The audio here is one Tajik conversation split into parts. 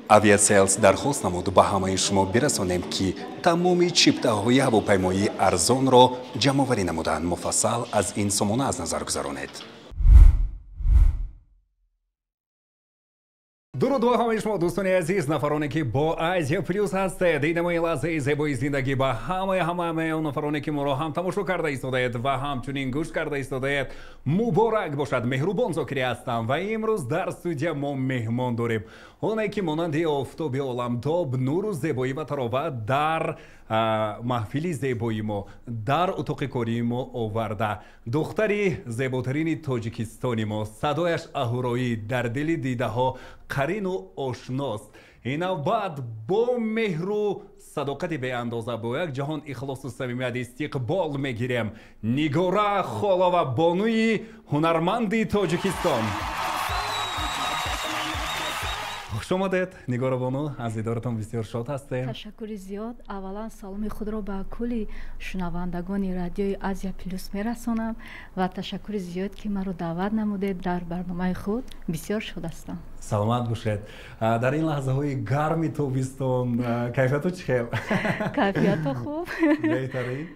авиасейлс дархост намуд ба ҳамаи шумо бирасонем ки тамоми чиптаҳои ҳавопаймоии арзонро ҷамъоварӣ намуданд. муфассал аз ин сомона аз назар гузаронед. дуруд ба ҳамаи шумо дӯстони азиз, нафароне ки бо Азия Плюс ҳастед. ин мои лаҳзаи зебои зиндагӣ ба ҳамаи он нафароне ки моро ҳам тамошо карда истодаед ва ҳамчунин гӯш карда истодаед муборак бошад. меҳрубон Зокирӣ ҳастам ва имрӯз дар студия мо меҳмон дорем. оне ки монанди офтоби оламдоб нуру зебоӣ ва тароват дар маҳфили зебои мо, дар утоқи кории мо оварда духтари зеботарини тоҷикистони мо, садояш аҳуроӣ дар дили дидаҳо қарину ошност. инавбаъд бо меҳру садоқати беандоза бо як ҷаҳон ихлосу самимият истиқбол мегирем Нигора Холова, бонуи ҳунарманди Тоҷикистон. хуш омадед Нигора бону, аз дидоратон бисёр шод ҳастем. ташаккури зиёд. аввалан саломи худро ба кулли шунавандагони радиои Азия Плюс мерасонам ва ташаккури зиёд ки маро даъват намудед дар барномаи худ. бисёр шод ҳастам. саломат бошед. дар ин лаҳзаҳои гарми тобистон кайфияту чӣ хел? кайфияту хуб. беҳтарин.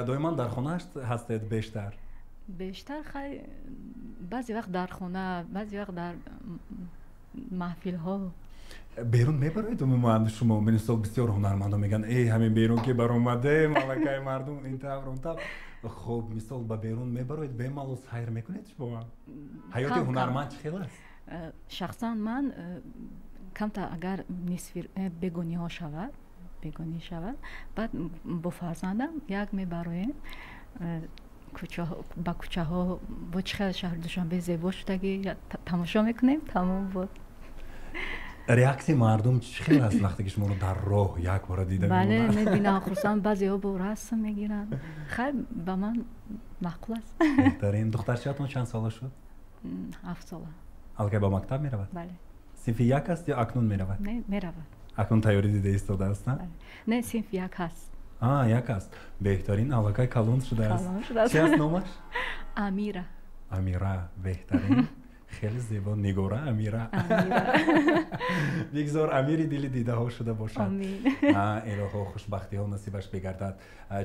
доиман дар хона ҳастед бештар? бештар баъзе вақт дар хона, баъзе вақт дар маҳфилҳо. берун мебароед умуман шумо? мисол бисёр ҳунармандон меган ҳамин берун ки баромаде малакаи мардум интавр унтавр. хуб мисол ба берун мебароед, бемалус ҳайр мекунед шумо? ҳаёти ҳунарманд чӣ хел аст? шахсан ман камта агар нисфи бегониҳо шавад, баъд бо фарзандам як мебароем ба кӯчаҳо бо чӣ хел шаҳри Душанбе зебо шудагӣ тамошо мекунем. тамом буд. реаксияи мардум чӣ хел аст вақте ки шуморо дар роҳ як бора дида бале мебинам, хусусан баъзеҳо бо расм мегиранд. хайр ба ман маъқул аст. беҳтарин. духтарчаатон чанд сола шуд? 7 сола. аллакай ба мактаб меравад? бале. синфи як аст ё акнун меравад? не, меравад. акнун тайёрӣ дида истода аст? не, синфи як ҳаст. як аст. беҳтарин. аллакай калон шудааст. чӣ аст номаш? Амира. амира. беҳтарин. хеле зебо. Нигора Амира. бигзор амири дили дидаҳо шуда бошад. амин. илоҳо хушбахтиҳо насибаш бигардад.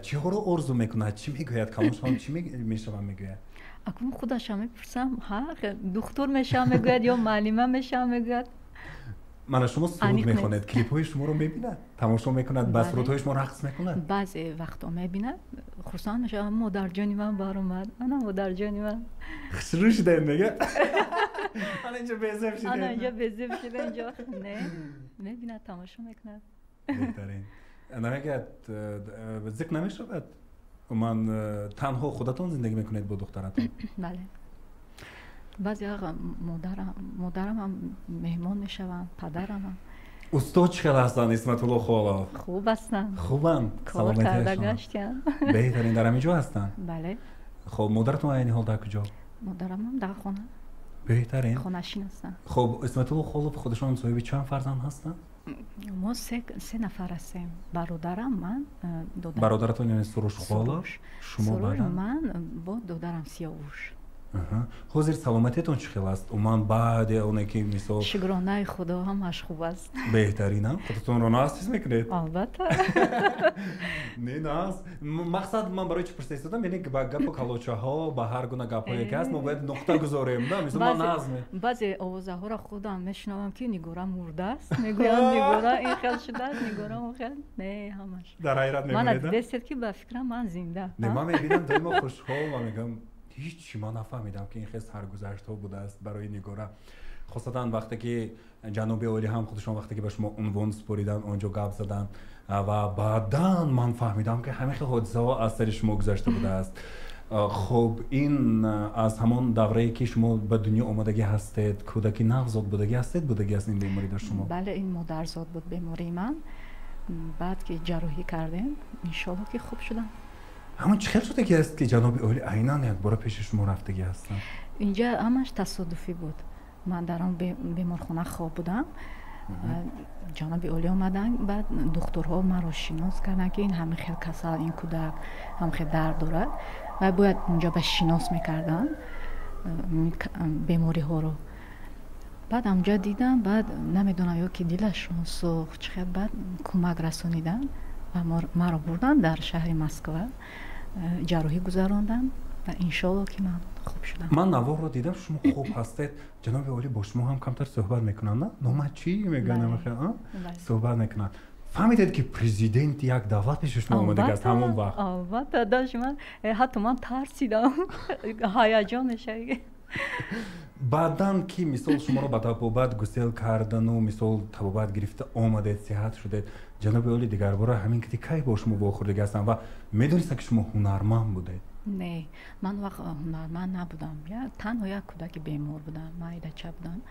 чиҳоро орзу мекунад? чӣ мегӯяд? калоншон чӣ мешавам мегӯяд? акнун худашам мепурсам, духтур мешавам мегӯяд ё муаллима мешавам мегӯяд. мана шумо суруд мехонед, клипҳои шуморо мебинад, тамошо мекунад, ба сурудҳои шумо рақс мекунад? баъзе вақтҳо мебинад, хурсанд мешавад. модарҷони ман баромад, ана модарҷони ман. шурӯъ шудаед мега? ана инҷо безеб шудаед? ана инҷо безеб шуда, инҷо не, мебинад, тамошо мекунад. беҳтарин. намегӯяд зиқ намешавад? ман танҳо худатон зиндагӣ мекунед бо духтаратон? бале. баъзе вақт модарам ҳам меҳмон мешаванд, падарам ҳам. устод чӣ хел ҳастанд Исматулло холов? хуб ҳастанд. хубанд? кор карда гаштанд. беҳтарин. дар ҳамин ҷо ҳастанд? бале. хуб модаратон айни ҳол дар куҷо? модарам ҳам дар хона. беҳтарин. хонашин ҳастанд. хуб Исматулло холов худашон соҳиби чанд фарзанд ҳастанд? мо се нафар ҳастем. бародарам, ман, додарам. бародаратон яъне Суруш холов, шумо баъдан? ман бо додарам Сиёвуш. ҳозир саломатиятон чӣ хел аст? уман баъди оне ки мисол шукронаи худо ҳамаш хуб аст. беҳтаринам. худатонро наҳис мекунед? албатта. не наҳис. мақсад ман барои чӣ пурса истодам, яъне ба гапу калочаҳо, ба ҳар гуна гапҳое ки ҳаст мо бояд нуқта гузорем. мисол ман назм баъзе овозаҳоро худам мешунавам ки Нигора мурдааст, мегӯям Нигора ин хел шудааст, Нигора он хел. не ҳамаш дар ҳайрат мемонед? ман дестед ки ба фикрам ман зинда. не ман мебинам доимо хушҳол ва мегӯям ҳеҷ ман нафаҳмидам ки ин хел саргузаштҳо будааст барои Нигора. хосатан вақте ки ҷаноби олӣ ҳам худашон вақте ки ба шумо унвон супоридан, он ҷо гап задан ва баъдан ман фаҳмидам ки ҳамин хел ҳодисаҳо аз сари шумо гузашта будааст. хуб ин аз ҳамон даврае ки шумо ба дунё омадагӣ ҳастед, кӯдаки навзод будагӣ ҳастед, будагӣ аст ин беморӣ дар шумо? бале, ин модарзод буд бемории ман. баъд ки ҷарроҳӣ кардем, иншоалло ки хуб шудам. ҳамон чӣ хел шудагӣ аст ки ҷаноби олӣ айнан якбора пеши шумо рафтагӣ ҳастанд? инҷа ҳамаш тасодуфӣ буд. ман дар он беморхона хоб будам. ҷаноби олӣ омаданд, баъд духтурҳо маро шинос карданд ки ин ҳамин хел касал, ин кӯдак ҳамин хел дард дорад ва бояд инҷа ба шинос мекарданд бемориҳоро. بعد همونجا دیدم، بعد نمیدونم یا که دلشون سوخت چقدر، بعد کمک رسانیدن و ما رو بردن در شهر مسکو، جراحی گذراندن و انشالله که من خوب شدم. من نوار رو دیدم، شما خوب هستید. جناب عالی با شما هم کمتر صحبت میکنن، نه؟ نامه چی میگن؟ صحبت میکنن. فهمیدید که پرزیدنت یک دولت پیش شما اومده است همون وقت؟ البته داشت، من حتی من ترسیدم، هیجان میشه. بعدن که مثال شما رو به طبابت گسیل کردن و مثال طبابت گرفته آمدید، صحت شدید، جناب عالی دیگر باره همین که کی با شما واخوردگی هستن و میدونید که شما هنرمند بودید؟ نه، من وقت هنرمند نبودم، یا تنها یک کودک بیمار بودم، معده‌چه بودم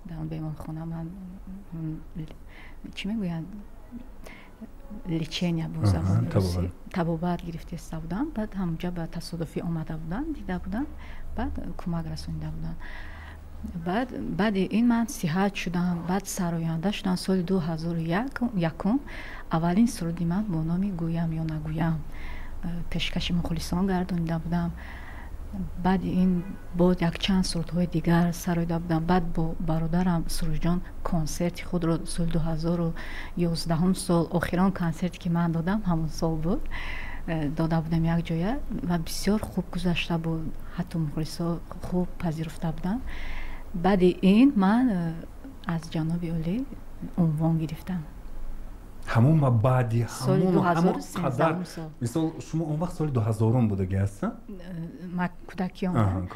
در بیمارخانه. من چی میگویند لیچنیا بود، زبان روسی طبابت گرفته بودم. بعد همونجا به تصادفی آمده بودن، دیده بودن، بعد کمک رسونیده بودن. بعد این من صحت شدم، بعد سراینده شدم. سال 2001 اولین سرودی من با نام گویم یا نگویم پیشکش مخلصان گردانیده بودم. بعد این بود یک چند سرودهای دیگر سرایده بودم. بعد با برادرم سروش جان کنسرت خود رو سال 2011 سال آخران کنسرتی که من دادم همون سال بود، داده بودم یک جایه و بسیار خوب گذشته بود، حتی مخلصا خوب پذیرفته بودن. بعد این من از جناب عالی عنوان گرفتم. همون ما بعدی همون قدر مثلا شما اون وقت سال 2000 بودگی هستن؟ ما کودکیام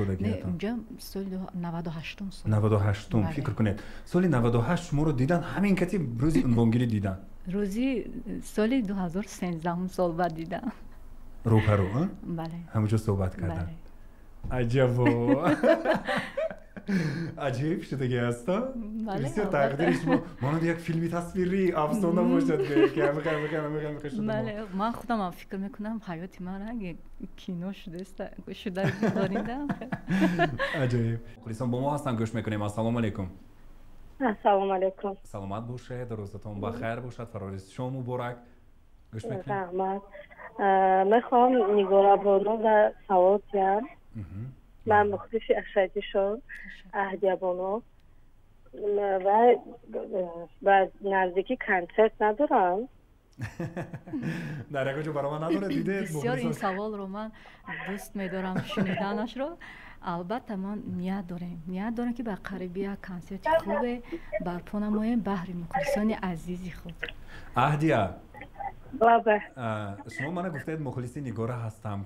اونجا سال 98 فکر کنید سال 98 شما رو دیدن، همین کتی روزی عنوانگیری دیدن؟ روزی سال 2013 سال بعد دیدم روپرو. بله همونجا صحبت کردن. عجب عجیب شدگی هستا؟ بسیار تقدیر شما مانند یک فیلمی تصویری افسانه باشد که همه شده. بله، من خودم فکر میکنم حیات من اگه کینو شده داریدم. عجیب. خلیسان با ما هستن، گوش میکنیم. السلام علیکم. السلام علیکم. سلامت باشید، روزتون بخیر باشد، فراریز شما مبارک. گوش میکنیم. رحمت. میخوام نگاره بانو و سواتیم. من مختص اشایتی شد اهدیه بانو و نزدیکی کنسرت ندارم. در اگه جو برای من نداره دیده؟ بسیار این سوال رو من دوست میدارم شنیدنش رو. البته ما نیت داریم که به قریبی یک کنسرت خوبه برپا نماییم بهر مخلصان عزیزی خود. اهدیه بابا شما من گفتید مخلصی نگاره هستم،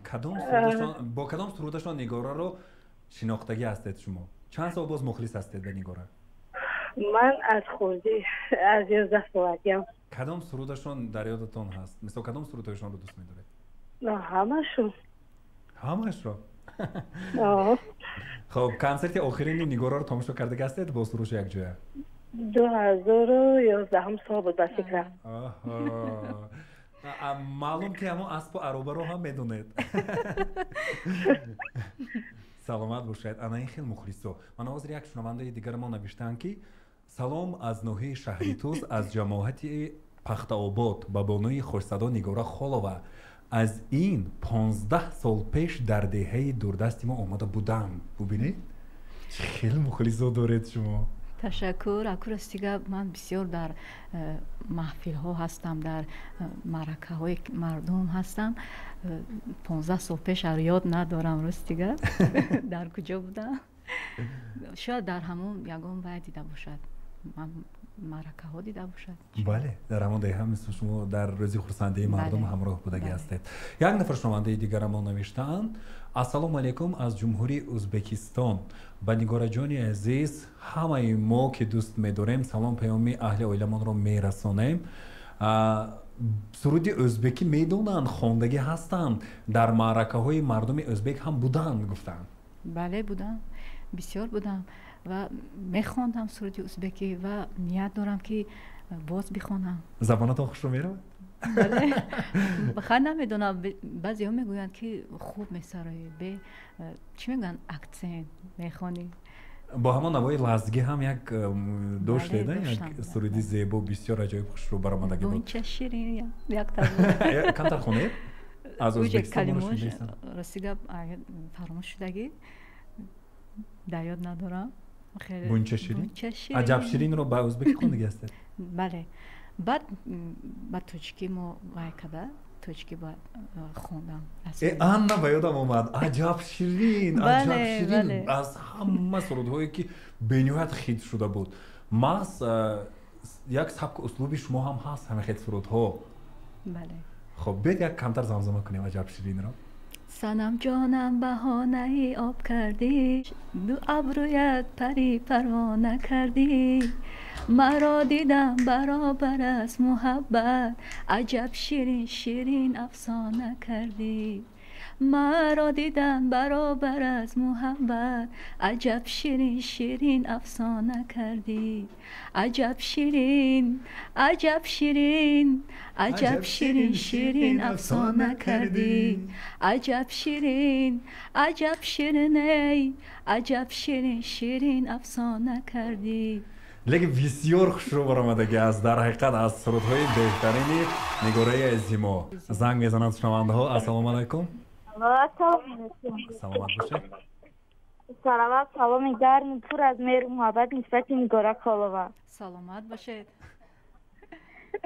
با کدام سرودشان نگاره رو شناختگی هستید شما؟ چند سال باز مخلص هستید به نگاره؟ من از خوردی از 11 سالگیم. کدام سرودشان در یادتون هست؟ مثلا کدام سرودشان رو دوست می‌دارید؟ همش رو خب کنسرت آخرین نگاره رو تماشا کرده هستید با سروش یک جایه؟ 2011 سال بود به فکرم. معلوم که همون اسب و عروبه رو هم میدونید. سلامت باشید. انا این خیلی مخلصو. من حاضر یک شنونده دیگر ما نوشتن که سلام از نوحه شهری توز از جماعت پخت‌آباد به بانوی خوشصدا نگاره خالوه. از این 15 سال پیش در دهه دوردست ما آمده بودم. ببینید خیلی مخلصو دارید شما. تشکر. اکورستیگا من بسیار در محفل ها هستم، در معرکه های مردم هستم. 15 سال پیش یاد ندارم رستیگا در کجا بودم. شاید در همون یگان باید دیده باشد، من معرکه ها دیده باشد. بله در همون دهه هم مثل شما در روزی خرسنده مردم همراه بودگی هستید. یک نفر شنونده دیگر ما نوشتن السلام علیکم از جمهوری ازبکستان. به نگاره جان عزیز همه ما که دوست می‌داریم سلام پیامی اهل عایلمان رو میرسانیم. سرودی ازبکی میدونن خواندگی هستند، در معرکه های مردم ازبک هم بودن گفتن؟ بله بودم، بسیار بودم و میخواندم سرودی ازبکی و نیت دارم که باز بخوانم. زبانتون خوش رو میره؟ بله بخیر نمیدونم، بعضی ها میگویند که خوب میسرایی به چی میگن اکسنت میخوانی. با همان نوای لزگی هم یک دوش دیدن، یک سرودی زیبا بسیار عجایب خوش رو برآمدگی بود. اون چه شیرین یک تا کمتر خونید؟ از ازبکستان کلموش رسیگا فراموش شدگی در یاد ندارم. خیلی بونچه شیرین بونچه شیرین. عجب شیرین رو به ازبکی خوندگی هستید بله بعد با توچکی ما وای کده توچکی با خوندم آن به یادم اومد عجب شیرین بله، عجب شیرین بله. از همه سرودهایی که به نهایت خیت شده بود ماس یک سبک اسلوبی شما هم هست همه خیت سرودها بله خب بیاید یک کمتر زمزمه کنیم عجب شیرین رو سنم جانم بهانه ای آب کردی دو ابرویت پری پروانه کردی مرا دیدم برابر از محبت عجب شیرین شیرین افسانه کردی مرا دیدم برابر از محبت عجب شیرین شیرین افسانه کردی عجب شیرین عجب شیرین عجب شیرین شیرین افسانه کردی عجب شیرین عجب شیرین ای عجب شیرین شیرین افسانه کردی لیکن بسیار خوش رو برآمدگی است در حقیقت از سرودهای بهترین نگاره زیما زنگ میزنند شنونده ها السلام علیکم سلامت باشه سلامت سلام گرم پر از مهر و محبت نسبت نگاره خالوه سلامت باشید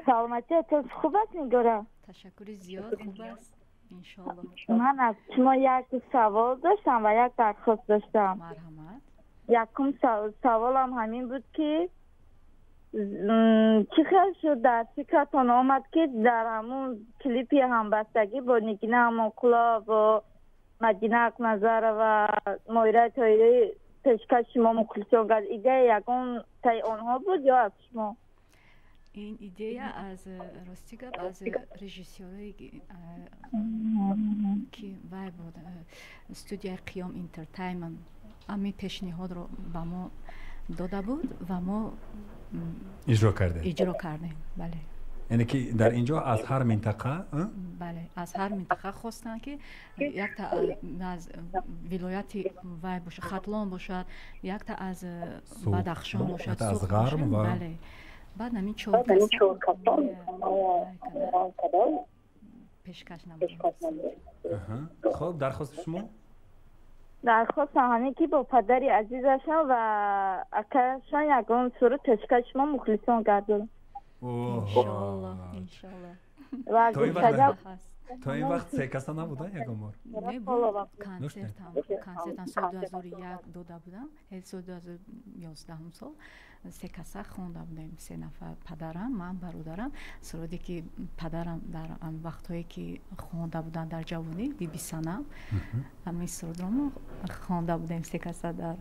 سلامتی تو خوب است نگاره تشکر زیاد خوب است انشالله من از شما یک سوال داشتم و یک درخواست داشتم مرحمت یکم سوالم همین بود که چی خیلی شد در فکرتان آمد که در همون کلیپی همبستگی با نگینه هماکلا و مدینه اقنظر و مایره تایری پیشکش شما مخلصان کرد ایده یکم تای آنها بود یا از شما؟ این ایده از راستی گپ از رژیسوری که وای بود استودیوی قیام انترتینمنت امی پیشنهاد رو به ما داده بود و ما اجرا کردیم بله یعنی که در اینجا از هر منطقه بله از هر منطقه خواستن که یک تا از ولایت وای باشه ختلان باشد یک تا از بدخشان باشد از غرب بله بعد همین چهار پیشکش نمودیم خب درخواست شما درخواستم همین که با پدری عزیزشم و اکرشان یکم سرود پیشکش شما مخلصان کردم انشالله انشالله و تا این وقت سه کسا نبوده یکم بار نبود کنسرتم سال 2001 داده بودم سال 2011 سال سه کسا خونده بودیم سه نفر پدرم من برادرم سرودی که پدرم در وقتهایی که خونده بودن در جوانی بی سنم همین سرود رو خونده بودیم سه کسا در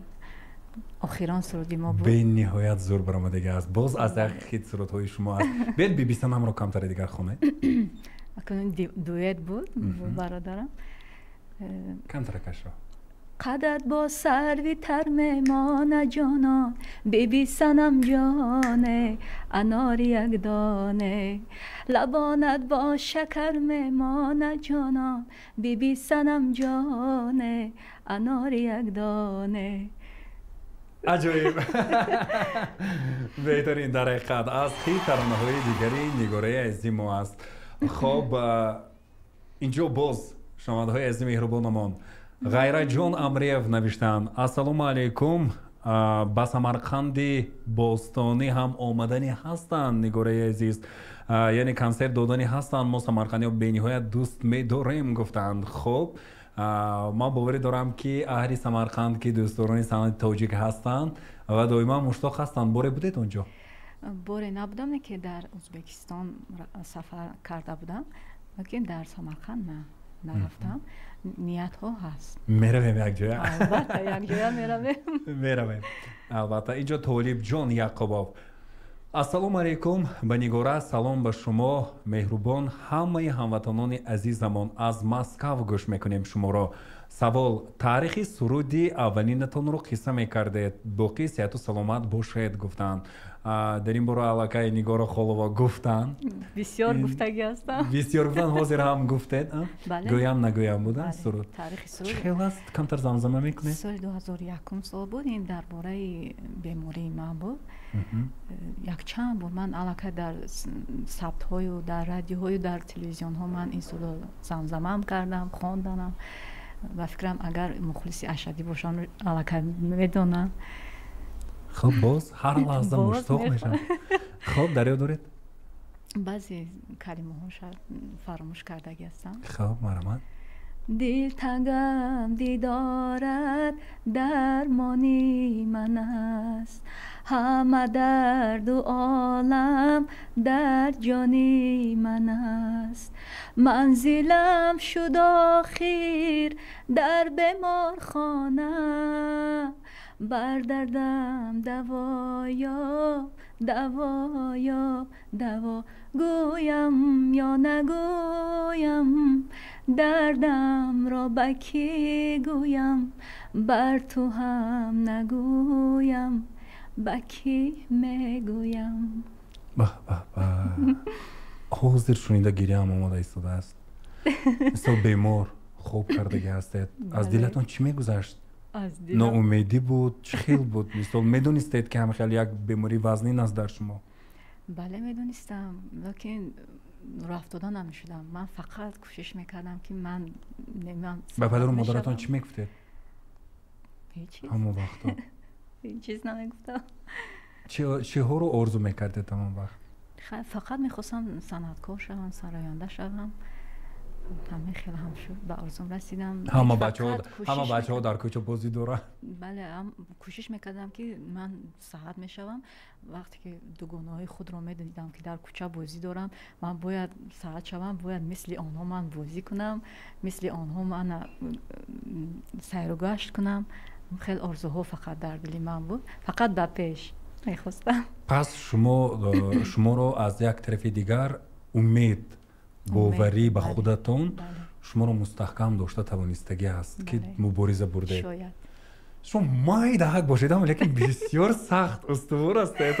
آخران سرودی ما بود به نهایت زور برآمدگی است باز از دقیق سرودهای شما است بیاید بی سنم رو کمتر دیگر خونه اکنون دویت بود برادرم کمتر کش رو قدت با سروی تر میمان جانان بیبی سنم جانه انار یک دانه لبانت با شکر میمان جانان بیبی سنم جانه انار یک دانه عجایب بهترین در حقیقت از خیلی ترانه های دیگری نگاره عزیز ما است خب اینجا باز شنونده های عزیز مهربانمان غیرت جان امریف نوشتن السلام علیکم با سمرقند باستانی هم آمدنی هستند نگاره عزیز یعنی کنسرت دادنی هستند ما سمرقندی به نهایت دوست می‌داریم گفتند خب ما باوری دارم که اهل سمرقند که دوستداران صنعت تاجیک هستند و دائما مشتاق هستند باره بودید اونجا باره نبودم که در ازبکستان سفر کرده بودم لیکن در سمرقند نرفتم نیت ها هست میرویم یک جای البته یک جای میرویم البته اینجا طالب جان یعقوبов السلام علیکم به نگاره سلام به شما مهربان همه هموطنان عزیزمان از مسکو گوش میکنیم شما را سوال تاریخی سرودی اولینتون رو قصه میکردید باقی صحت و سلامت باشید گفتند در این باره علاقه نگاره خالووا گفتن بسیار گفتگی هستم بسیار گفتن حاضر هم گفتید گویم نگویم بودن سرود تاریخی سرود چه است کمتر زمزمه میکنید سال 2001 سال بود این درباره بیماری من بود یک چند بود من علاقه در ثبت های و در رادیو های و در تلویزیون ها من این سرود زمزمه هم کردم خواندم و فکرم اگر مخلصی اشدی باشن علاقه میدونن خب باز هر لحظه مشتاق میشم. خب دریا دارید؟ بعضی کلمه ها شاید فراموش کردگی هستم. خب مرحمت. دلتنگم دیدارت درمانی من است، همه درد و عالم در جانی من است. منزلم شد آخر در بیمارخانه، بر دردم دوایاب دوایاب دوا. گویم یا نگویم دردم را به کی گویم، بر تو هم نگویم به کی میگویم. به به به. حاضر شنیده گریه هم آماده ایستاده است. مثل بیمار خوب کردگی هستید. از دلتون چی میگذشت؟ ناامیدی بود؟ چه خیل بود؟ مثل میدونستید که همه خیلی یک بیماری وزنین است در شما؟ بله میدونستم، لیکن رفتادا نمیشدم. من فقط کوشش میکردم که من نمیم. به پدر و مادرتان چی میگفتید؟ هیچ همون وقتا هیچ چیز نمیگفتم. چه ها رو آرزو میکردید تمام وقت؟ فقط میخواستم صنعتکار شوم، سراینده شوم. همه خیلی هم شد، به آرزوم رسیدم. همه بچه ها در کوچه بازی دارن. بله، کوشش میکردم که من صحت میشوم. وقتی که دوگانه‌های خود رو میدیدم که در کوچه بازی دارم، من باید صحت شوم، باید مثل آنها من بازی کنم، مثل آنها من سیر و گشت کنم. خیلی آرزوها فقط در دل من بود، فقط به پیش میخواستم. پس شما رو از یک طرف دیگر امید، باوری به خودتون شما رو مستحکم داشته توانستگی است که مبارزه برده. شاید شما مای دهک باشید، اما لیکن بسیار سخت استوار هستید.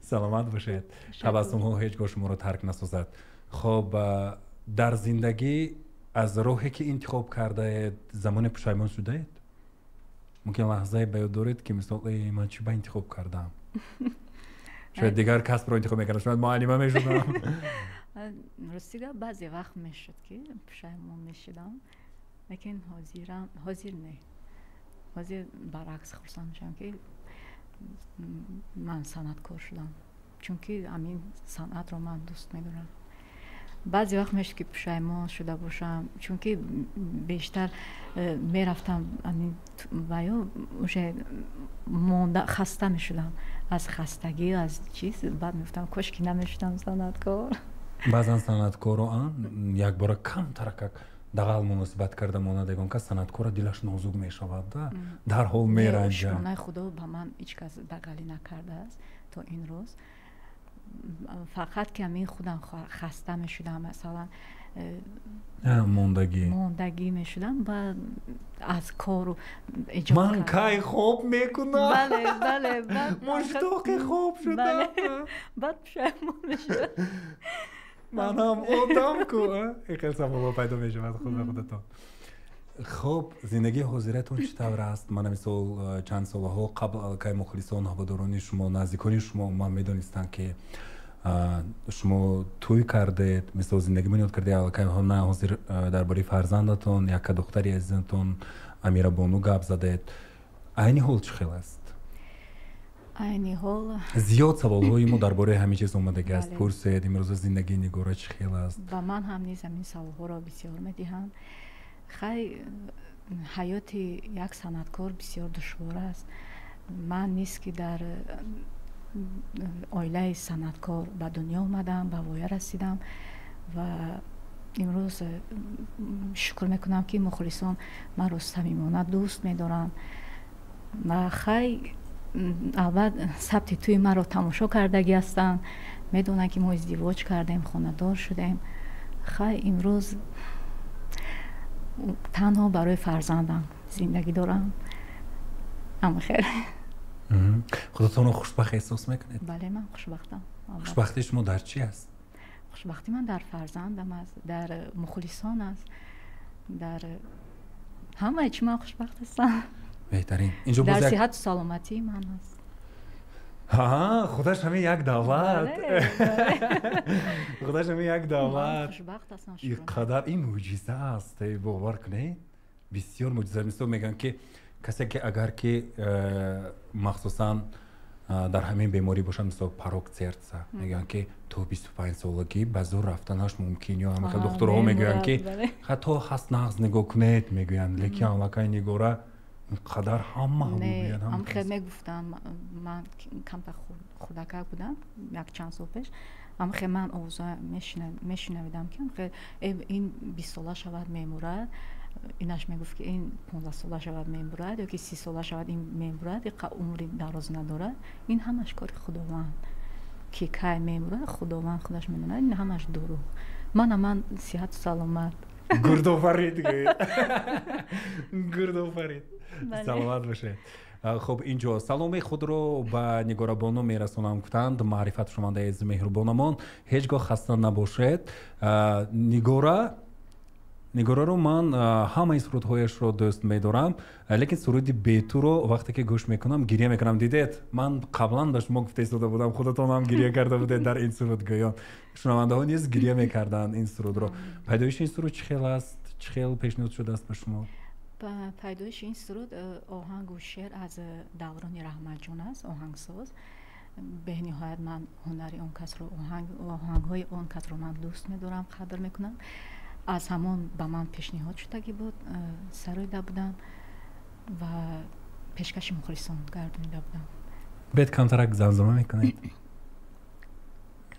سلامت باشید. تبسم ها هیچگاه شما رو ترک نسازد. خب در زندگی از راهی که انتخاب کرده اید زمان پشیمان شده اید؟ ممکن لحظه بیاد دارید که مثلا من چی با انتخاب کردم؟ شاید دیگر کسب رو انتخاب میکردم، شاید معلمه میشدم. رسیده بعضی وقت میشد که پشیمان میشدم، لیکن حاضر نه. حاضر برعکس خرسان میشم که من صنعتکار شدم، چون که همین صنعت رو من دوست میدارم. بعضی وقت میشه که پشیمان شده باشم، چون که بیشتر میرفتم و یا خسته میشدم از خستگی، از چیز. بعد میفتم کاش که نمیشدم صنعتکار. بعضا صنعتکارا یک بار کم ترک دغل مناسبت کرده مانده اون که صنعتکار دلش نازک میشود، در حال میرنجه. شونه خدا به من هیچ کس دغلی نکرده است تا این روز. فقط که من خودم خسته میشدم، مثلا موندگی میشدم و از کارو اجازه من کی خوب میکنم. بله مشتاق خوب شدم. بعد پشیمان میشدم. من هم آدم که خیلی سوال پیدا میشه از خود به خودتان. خب زندگی حاضرتون چطور است؟ من مثل چند ساله ها قبل که مخلصان هواداران شما، نزدیکان شما من میدونستن که شما توی کردید، مثل زندگی من یاد کردید که نه حاضر درباره فرزندتون یک دختری عزیزتون امیره بانو گپ زدید. عین حال چه خیلی است؟ عین حال زیاد سوال‌های ما درباره همه چیز اومده است. پرسید امروز زندگی نگاره چه خیلی است؟ و من هم نیز این سوال‌ها را بسیار می‌دهم. خیلی حیات یک صنعتکار بسیار دشوار است. من نیست که در عائله صنعتکار به دنیا اومدم، به وایه رسیدم و امروز شکر میکنم که مخلصان من رو صمیمانه دوست میدارن و خیلی اول ثبت توی من رو تماشا کردگی هستن، میدونن که ما ازدواج کردیم، خانه دار شدیم. خیلی امروز تنها برای فرزندم زندگی دارم. اما خیر. خودتون رو خوشبخت احساس میکنید؟ بله من خوشبختم. خوشبختی شما در چی است؟ خوشبختی من در فرزندم است، در مخلصان است، در همه چی من خوشبخت هستم. بهترین. در صحت و سلامتی من است. خودش همین یک دعوت. خودش همین یک دعوت. خوشبخت هستم. این قدر این معجزه است، باور کنید. بسیار معجزه. مثل میگن که کسی که اگر که مخصوصا در همین بیماری باشن مثل پاروکسیرتسا میگن که تو 25 سالگی به زور رفتنش ممکنه یا همه دکترها میگن که حتی هست نقص نگاه کنید میگن لیکن الکی نگوره قدر همه میگن هم خیلی میگفتن من کم تا خودکار بودم یک چند سال پیش هم خیلی من اوضاع میشنویدم که این 20 ساله شود میمورد اینش میگفت که این 15 ساله شود میمورد یا که 30 ساله شود این میمورد یک عمری دراز ندارد این همش کار خداوند که کی میمورد خداوند خودش میدونه این همش دروغ من صحت سلامت گردآفرید گردآفرید سلامت باشه خب اینجا سلام خود رو به نگارا بانو میرسونم گفتند معرفت شما عزیز مهربانمان هیچگاه خسته نباشید نگارا رو من همه سرودهایش رو دوست میدارم لیکن سرودی بیتو رو وقتی که گوش میکنم گریه میکنم دیدید من قبلا به شما گفته ایستاده بودم خودتون هم گریه کرده بودید در این سرودگویان شنونده ها نیز گریه میکردن این سرود رو پیدایش این سرود چه خیلی است چه خیلی پیشنهاد شده است به شما پیدایش این سرود آهنگ و شعر از دوران رحمت جان است آهنگساز به نهایت من هنری اون کس رو آهنگ‌های اون کس رو من دوست می‌دارم قدر می‌کنم از همان به من پیشنهاد شده بود سرایده بودن و پیشکش مخلصان گردونیده بودم بیت کمترک زمزمه میکنید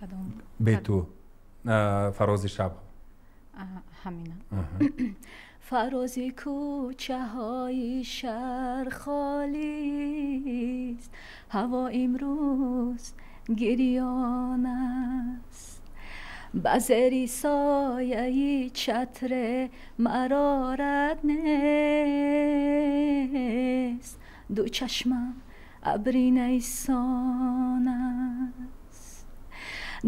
کدام بیتو فراز شب همینه فرازی کوچه های شهر خالی است هوا امروز گریان است بزری سایه چتر مرارت نیست دو چشمم ابری نیسان است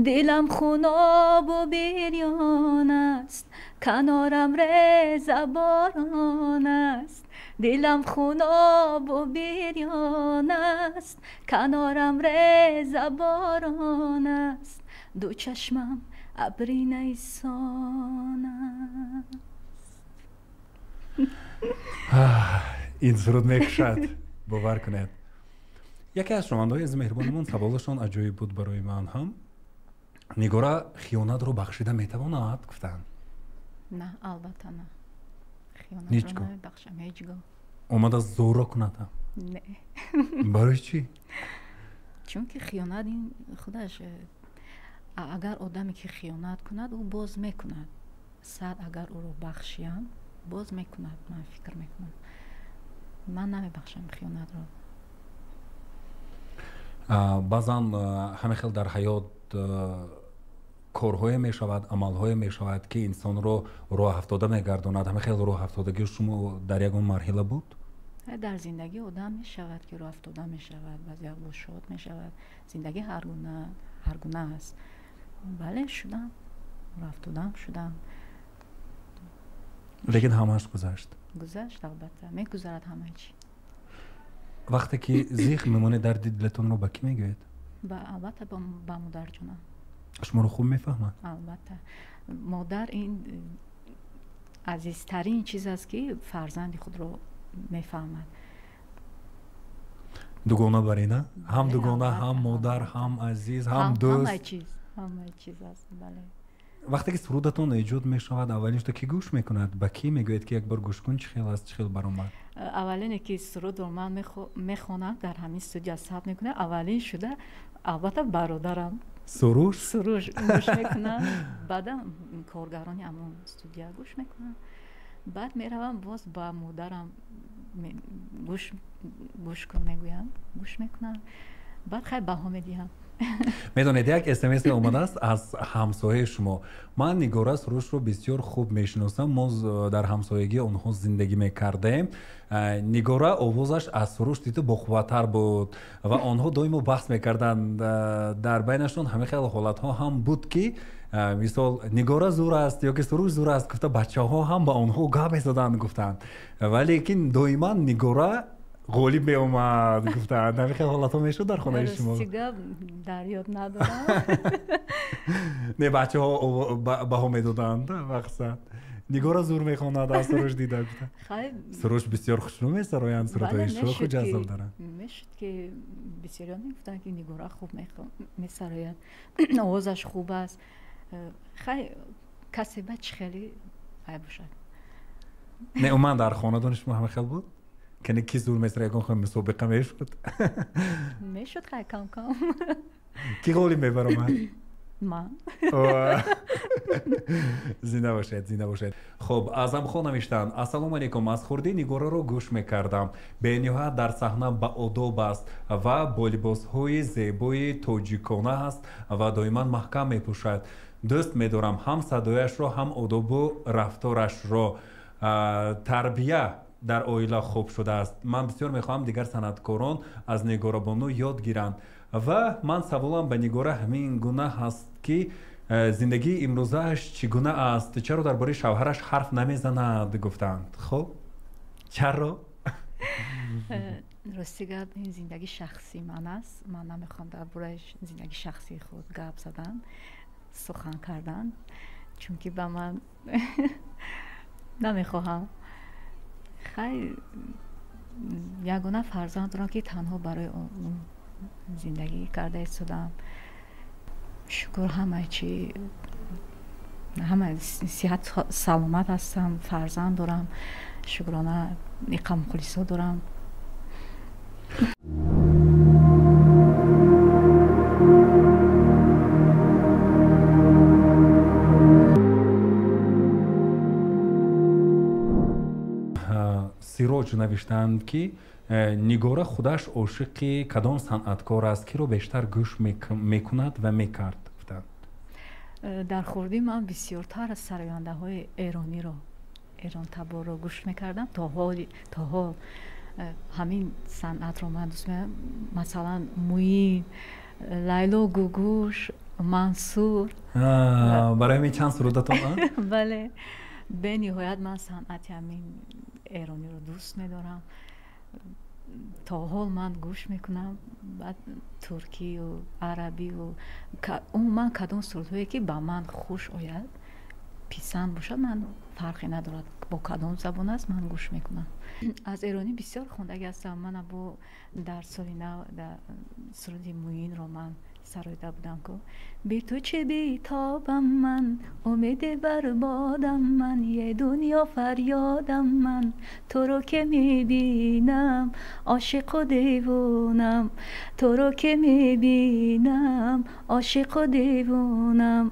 دلم خوناب و بریان است کنارم رزه باران است دلم خوناب و بریان است کنارم رزه باران است دو چشمم ابری نیسان است این سرود میکشد باور کنید یکی از شنونده‌های از مهربانمون سوالشون عجیب بود برای من هم نگارا خیانت رو بخشیده میتواند گفتن نه البته نه خیانت هیچگاه رو نمیبخشم هیچگاه اومد از زورا کنه نه برای چی؟ چون که خیانت این خودش اگر آدمی که خیانت کند او باز میکند صد اگر او رو بخشیم باز میکند من فکر میکنم من نمیبخشم خیانت رو بعضا همه خیلی در حیات کارهای می شود عملهای می شود که انسان رو راه افتاده میگرداند همه خیلی راه افتادگی شما در یک مرحله بود در زندگی آدم می شود که راه افتاده می شود بعضی وقت شاد می شود زندگی هر گونه است بله شدم راه افتادم شدم لیکن همش گذشت البته میگذرد همه چی وقتی که زیخ میمونه در دلتون رو با کی میگوید البته با مادر جونم شما رو خوب میفهمن البته مادر این عزیزترین چیز است که فرزند خود رو میفهمد دوگانه برینه هم دوگانه هم مادر هم عزیز هم دوست همه چیز است بله وقتی که سرودتون ایجاد میشود اولینش تو کی گوش میکند با کی میگوید که یک بار گوش کن چه خیلی است چه خیلی برام اولین که سرود رو من میخوانم در همین استودیو ثبت میکنه اولین شده البته برادرم سروش گوش میکنم بعدم کارگرانی همون استودیو گوش میکنم بعد میروم باز با مادرم گوش کن میگویم گوش میکنم بعد خیلی بها میدیم میدونید یک اسمس اومده است از همسایه شما من نگارا سروش رو بسیار خوب میشناسم ما در همسایگی اونها زندگی میکردیم نگارا آوازش از سروش دیده بخواتر بود و آنها دائما بحث میکردن در بینشون همه خیلی حالت ها هم بود که مثال نگارا زور است یا که سروش زور است گفته بچه ها هم با آنها گپ میزدن گفتن ولی لیکن دائما نگارا قولی می اومد گفتن نمیخواد حالت میشد در خانه شما راستی در یاد ندارم. نه بچه ها به هم میدادند وقت نگار زور میخواند از سروش دیده گفتن سروش بسیار خوشنو میسراین صورتهای شوخ و جذاب دارن میشد که بسیاران میگفتن که نگار خوب میسراید آوازش خوب است خیلی کسی بچه خیلی عیب باشد. نه اومد در خاندان شما همه خیلی بود که نه کی زور میسرای کن خیلی مسابقه میشد خیلی کم کی قولی میبرم من زنده باشید. خب ازم خو نوشتن السلام علیکم از خورده نگارا رو گوش میکردم به نهایت در صحنه با ادب است و با لباسهای زیبای تاجیکانه است و دائما محکم میپوشد دوست میدارم هم صدایش رو هم ادب و رفتارش رو تربیه در اویلا خوب شده است من بسیار میخواهم دیگر صنعتکاران از نگارا بانو یاد گیرند و من سوالم به نگارا همین گونه هست که زندگی امروزش چگونه است چرا درباره شوهرش حرف نمیزند گفتند خب چرا راستی گفت این زندگی شخصی من است من نمیخوام درباره زندگی شخصی خود گپ زدن سخن کردن چون که به من نمیخواهم خیلی یگانه فرزند را که تنها برای اون زندگی کرده ایستادم شکر همه چی همه صحت سلامت هستم فرزند دارم شکرانه اقام خلیصا دارم سیروج نوشتند که نگارا خودش عاشق کدام صنعتکار است که رو بیشتر گوش میکند و میکرد گفتند در خوردی من بسیارتر از سراینده های ایرانی رو ایران تبار رو گوش میکردم تا حال همین صنعت رو من دوست می‌دارم مثلا موین لیلا گوگوش منصور برای می چند سرودتون بله به نهایت من صنعت همین ایرانی رو دوست می‌دارم تا حال من گوش میکنم بعد ترکی و عربی و من کدام سرودهایی که با من خوش آید پیسند باشد من فرقی ندارد با کدام زبان است من گوش میکنم از ایرانی بسیار خوندگی هستم من با در سال نو در سرود موین رو من سرایده بودم که بی تو چه بیتابم من امید بربادم من یه دنیا فریادم من تو رو که میبینم عاشق و دیوونم تو رو که میبینم عاشق و دیوونم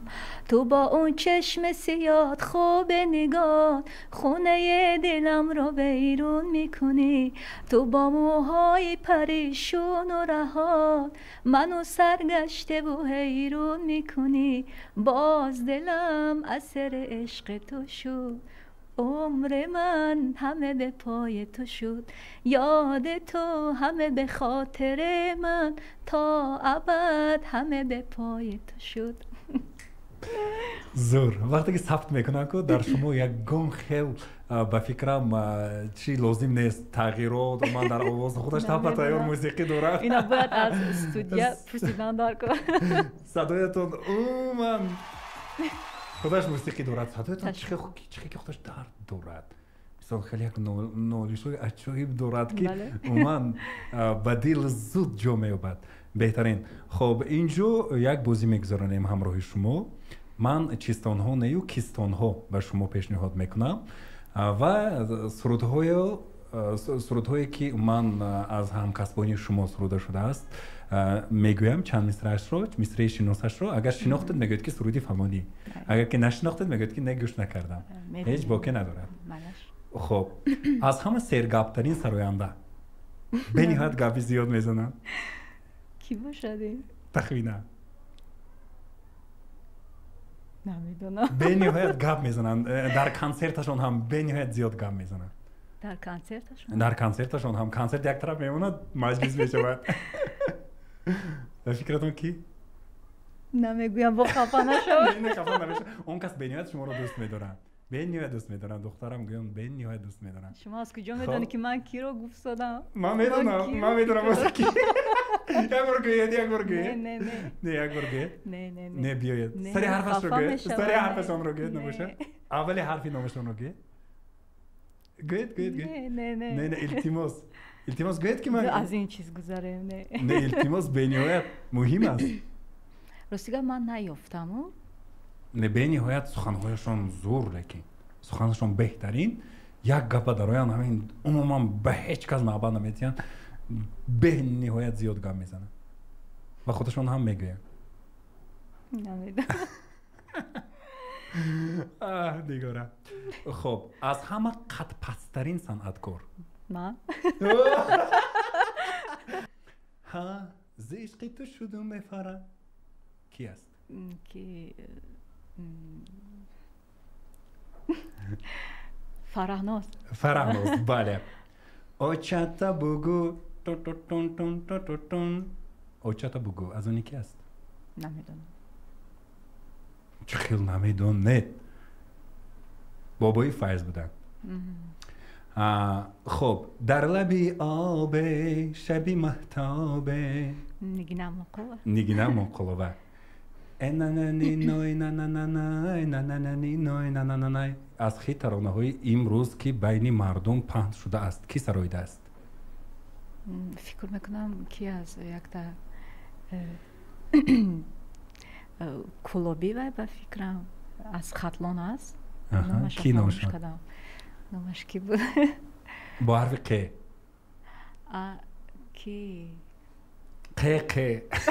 تو با اون چشم سیاد خوب نگاه خونه دلم رو بیرون میکنی تو با موهای پریشون و رهات منو سرگشته و حیرون میکنی باز دلم اثر عشق تو شد عمر من همه به پای تو شد یاد تو همه به خاطر من تا ابد همه به پای تو شد زور وقتی که ثبت میکنن که در شما یک گام خیل به فکرم چی لازم نیست تغییرات من در آواز خودش تبت تایار موسیقی داره اینا باید از استودیو پرسیدن دار کن صدایتون من خودش موسیقی دارد صدایتون چه که خودش درد دارد مثلا خیلی یک نالیشوی عجیب دارد که من به دل زود جا میابد بهترین خب اینجا یک بازی میگذارنیم همراه شما من چیستان ها نیو کیستان ها به شما پیشنهاد میکنم و سرودهایی که من از همکسبانی شما سروده شده است میگویم چند مصرعش رو مصرع شناسش رو اگر شناختید میگوید که سرودی فلانی اگر که نشناختید میگوید که نگوش نکردم هیچ باکی نداره خب از همه سرگپترین سراینده به نهایت گپی زیاد میزنن کی باشده؟ تخمینه نمیدونم به نهایت گپ میزنن در کنسرتشون هم به نهایت زیاد گپ میزنن در کنسرتشون هم کنسرت یک طرف میموند مجلس میشود در فکرتون کی؟ نمیگویم با خفا نشو نه خفا نمیشه اون کس به نهایت شما رو دوست میدارن به نهایت دوست میدارم دخترم گویم به نهایت دوست میدارم. شما از کجا میدونی که من کی رو گفت دادم؟ من میدونم واسه کی. یک بار گوید نه یک بار گوید نه بیاید سری حرفش رو گوید سری حرفشون رو گوید نمیشه اولی حرفی نامشون رو گوید نه التماس گوید که من از این چیز گذاره نه التماس به نهایت مهم است. راستیگه من نیافتم نه به نهایت سخنهایشون زور لیکن سخنشون بهترین یک گپ دارن همین عموما به هیچ کس معبد نمیتین به نهایت زیاد گپ میزنن و خودشون هم میگوین نمیدونم. دیگاره خب از همه قد پسترین صنعتکار من ها ز عشق تو شدم میفره کی است؟ که فرهناز بله اوچاتا بگو اوچاتا بگو از اونی کی است؟ نمیدونم. چه خیلی نمیدونه بابای فیض بودن. خب در لبی آب شبی مهتاب نگینم مقلوبه از خی ترانه های امروز که بین مردم پهن شده است کی سرایده است؟ فکر میکنم کی از یک تا کلوبی و فکرم از خطلان است. کی نامش نامش کی بود؟ با حرف ق کی ق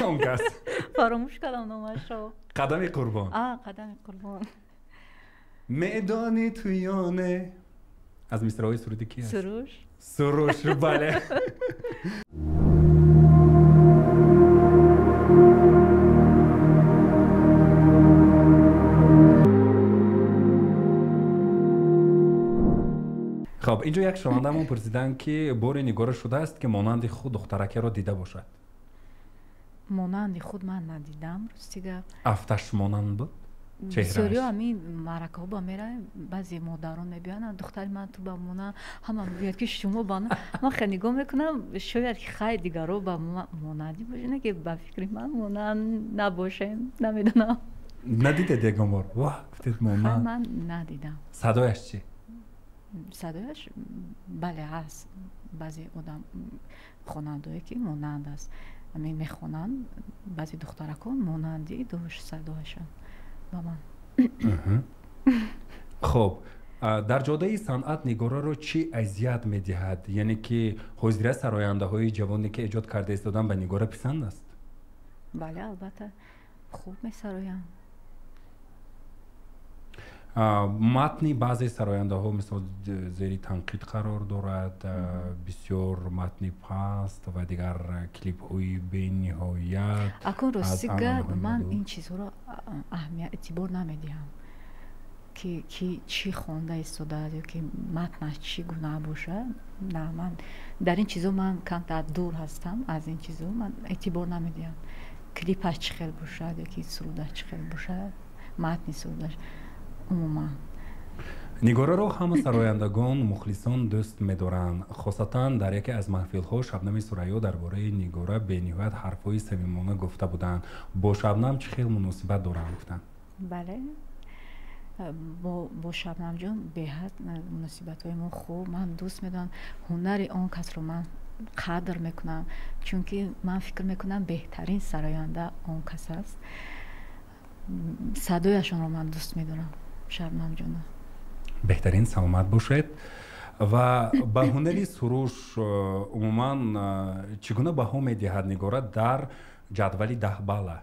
اون کس فراموش کردم نامش رو. قدم قربان قدم قربان میدانی تویانه از مصرعهای سرودی کی هست؟ سروش بله. خب اینجا یک شنونده‌مون پرسیدن که بار نگار شده است که مانند خود دخترکه را دیده باشد. مانند خود من ندیدم راستیگه. افتش مانند بود؟ بسیاری همین معرکه ها با میره بعضی مادران میبینن دختر من تو با مونن همه میگوید که شما با من خیلی نگاه میکنم شاید که خیلی دیگر رو با مانندی باشه که با فکری من مانند نباشیم نمیدونم. ندیده دیگه بار؟ واه گفتید مانند؟ من ندیدم. صدایش چی؟ صدایش بله هست بعضی آدم خواننده‌ای که مانند است همین میخونن بعضی دخترکان مانندی داشت صدایشان با من. خب در جاده صنعت نگارا رو چی اذیت میدهد؟ یعنی که حضور سراینده های جوانی که ایجاد کرده ایستادن به نگارا پسند است؟ بله البته خوب میسراین. متن بعضی سراینده ها مثل زیر تنقید قرار دارد بسیار متن پست و دیگر کلیپ های به نهایت. اکنون راستیگه من این چیزها را اهمیت اعتبار نمیدیم که چی خوانده ایستاده یا که متنش چی گونه باشه. نه من در این چیزها من کم دور هستم از این چیزها من اعتبار نمیدیم. کلیپش چی خیلی باشه یا که سرودش چی خیلی باشه متنی سرودش عموما. نگارا رو همه سرایندگان مخلصان دوست می‌دارند. خاصتا در یکی از محفل‌ها شبنم سریا درباره نگارا به نهایت حرف‌های صمیمانه گفته بودند. با شبنم چه خیلی مناسبت دارند گفتن؟ بله با شبنم جان به حد مناسبت‌های ما خوب من دوست می‌دارم. هنر آن کس رو من قدر میکنم چون که من فکر میکنم بهترین سراینده آن کس است. صدایشان رو من دوست می‌دارم. شبنم جان بهترین سلامت باشد. و به هنری سروش عموما چگونه بها میدهد نگارا در جدول 10 بالا؟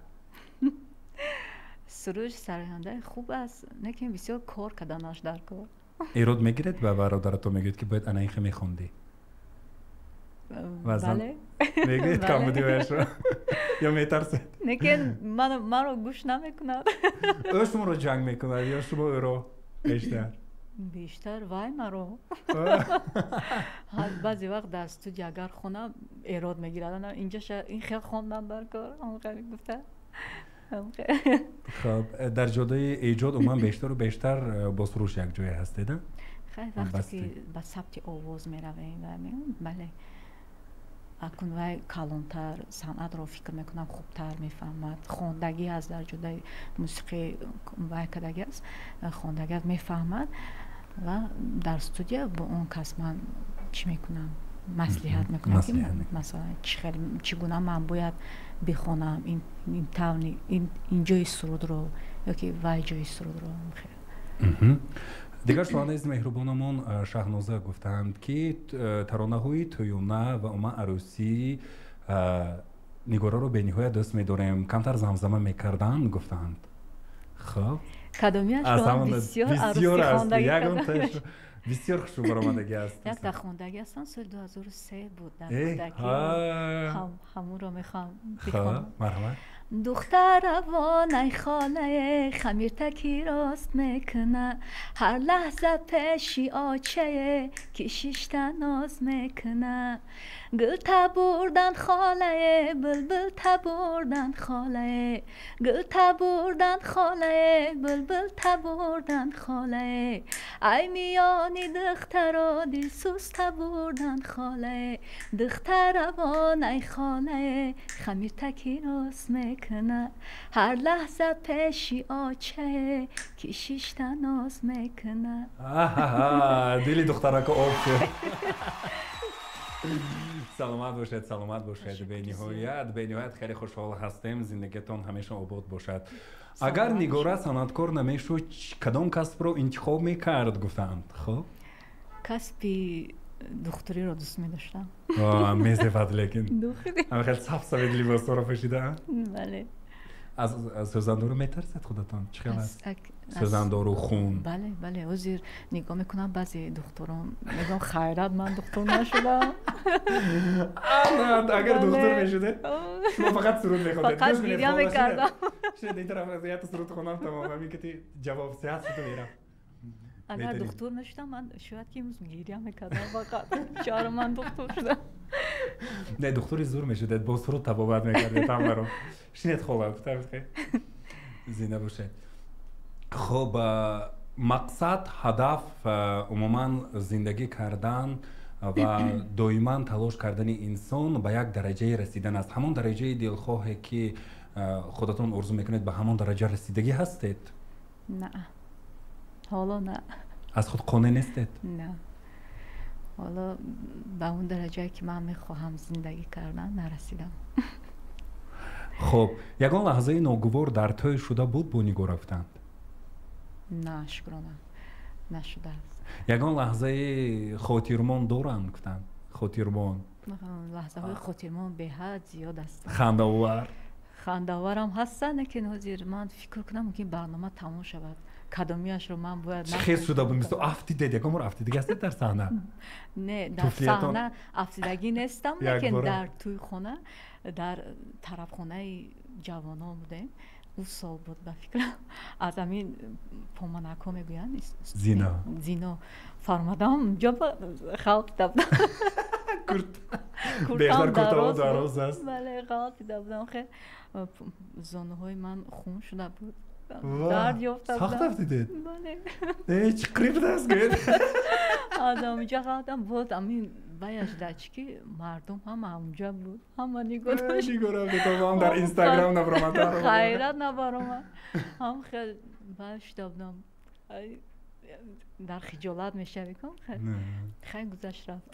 سروش سراینده خوب است نه که بسیار کار کردنش در کار. ایراد میگیرد و برادرتو میگید که باید انایخه میخوندی؟ بله میگید کامدی بهش رو یا میترسید؟ نه که من رو گوش نمیکند. او شما رو جنگ میکند یا شما او رو بیشتر وای مرو. بعضی وقت در استودیو اگر خونم ایراد میگیردن اینجا این خیلی خوندن در کار اون خیلی گفته. خب در جدای ایجاد من بیشتر و بیشتر با سروش یک جای هستید؟ خیلی وقتی که به ثبت آواز میرویم و بله اکنون وای کلانتر صنعت را فکر میکنم خوبتر میفهمد خواندگی از در جدای موسیقی وای کدگی است خواندگی میفهمد و در استودیو با اون کس من چی میکنم مصلحت میکنم که مثلا چگونه من باید بخونم این تاونی این جای سرود رو یا که وای جای سرود رو خیلی دیگر شوانیز مهربانمون شهنازه گفتند که ترانه‌های تویونه و اما عروسی نگارا رو به نهایت دوست می‌داریم کمتر زمزمه می‌کردن گفتند خب کدامیش رو بسیار عروسی خواندگی بسیار خوش برآمدگی است یک در خواندگی هستن سال 2003 بود در کودکی همون رو میخوام بخونم مرحبا دختر وانای خانه خمیر تکی راست میکنه هر لحظه پیشی آچه کشیشتن ناز میکنه گل تبردن خاله بلبل تبردن خاله گل تبردن خاله بلبل تبردن خاله ای میانی دخترا دل سوز تبردن خاله دختر وانای خانه خمیر تکی راست میکنه هر لحظه پیشی آچه کشیشتن ناز میکنه دلی دخترها که آب شد سلامت باشید به نهایت خیلی خوشحال هستیم زندگیتون همیشه آباد باشد اگر نگاره صنعتکار نمیشد کدام کسب رو انتخاب میکرد گفتند خب کسبی دختری رو دوست می‌داشتم میزفت لیکن اما خیلی صف لباس رو پوشیده بله از سوزندار میترسید خودتان چه خیلی است سوزندار و خون بله وزیر نگاه میکنم بعضی دختران میگم خیرت من دکتر نشدم اگر دکتر میشده شما فقط سرود میخوندید فقط گریه میکردم شده این طرف از یه سرود خونم تمام همین که جواب صحت تو میرم اگر دکتر نشدم من شاید که امروز گریه میکردم فقط چرا من دکتر شدم نه دکتری زور میشده با سرود تبابت میکردید هم رو شینت خوبه بخیر زنده باشه خب مقصد هدف عموما زندگی کردن و دائما تلاش کردن انسان به یک درجه رسیدن است همون درجه دلخواهی که خودتون آرزو میکنید به همون درجه رسیدگی هستید نه حالا نه از خود قانع نیستید نه حالا به اون درجه که من میخواهم زندگی کردن نرسیدم خب یگان لحظه ناگوار در توی شده بود با نگاه رفتند نه شکرانه نشده است یگان لحظه خاطرمان دارند گفتند خاطرمان لحظه های خاطرمان به حد زیاد است خنده‌آورم هستن که نظیر من فکر کنم که برنامه تمام شود کدامیش رو من باید خیلی شده بود مثل افتیده یکم رو افتیدگی هستید در صحنه نه در صحنه افتیدگی نیستم لیکن در توی خونه در طرف خونه جوانان بودیم اون سال بود به فکرم از همین پومانکو میگوین زینا فرمادم اونجا خلق دبدم بیشتر کرتا و دراز است بله خلق دبدم خیلی زانه های من خون شده بود درد یافته بودم سخت افتیدید؟ بله چه قریب دست گرد آدم اونجا خواهدم بود امین بایش دچکی مردم هم اونجا بود همه نگاه داشت هم در اینستاگرام نبرامد خیرت نبرامد هم خیلی بایش دبدم در خجالت میشه بکن خیلی گذشت رفت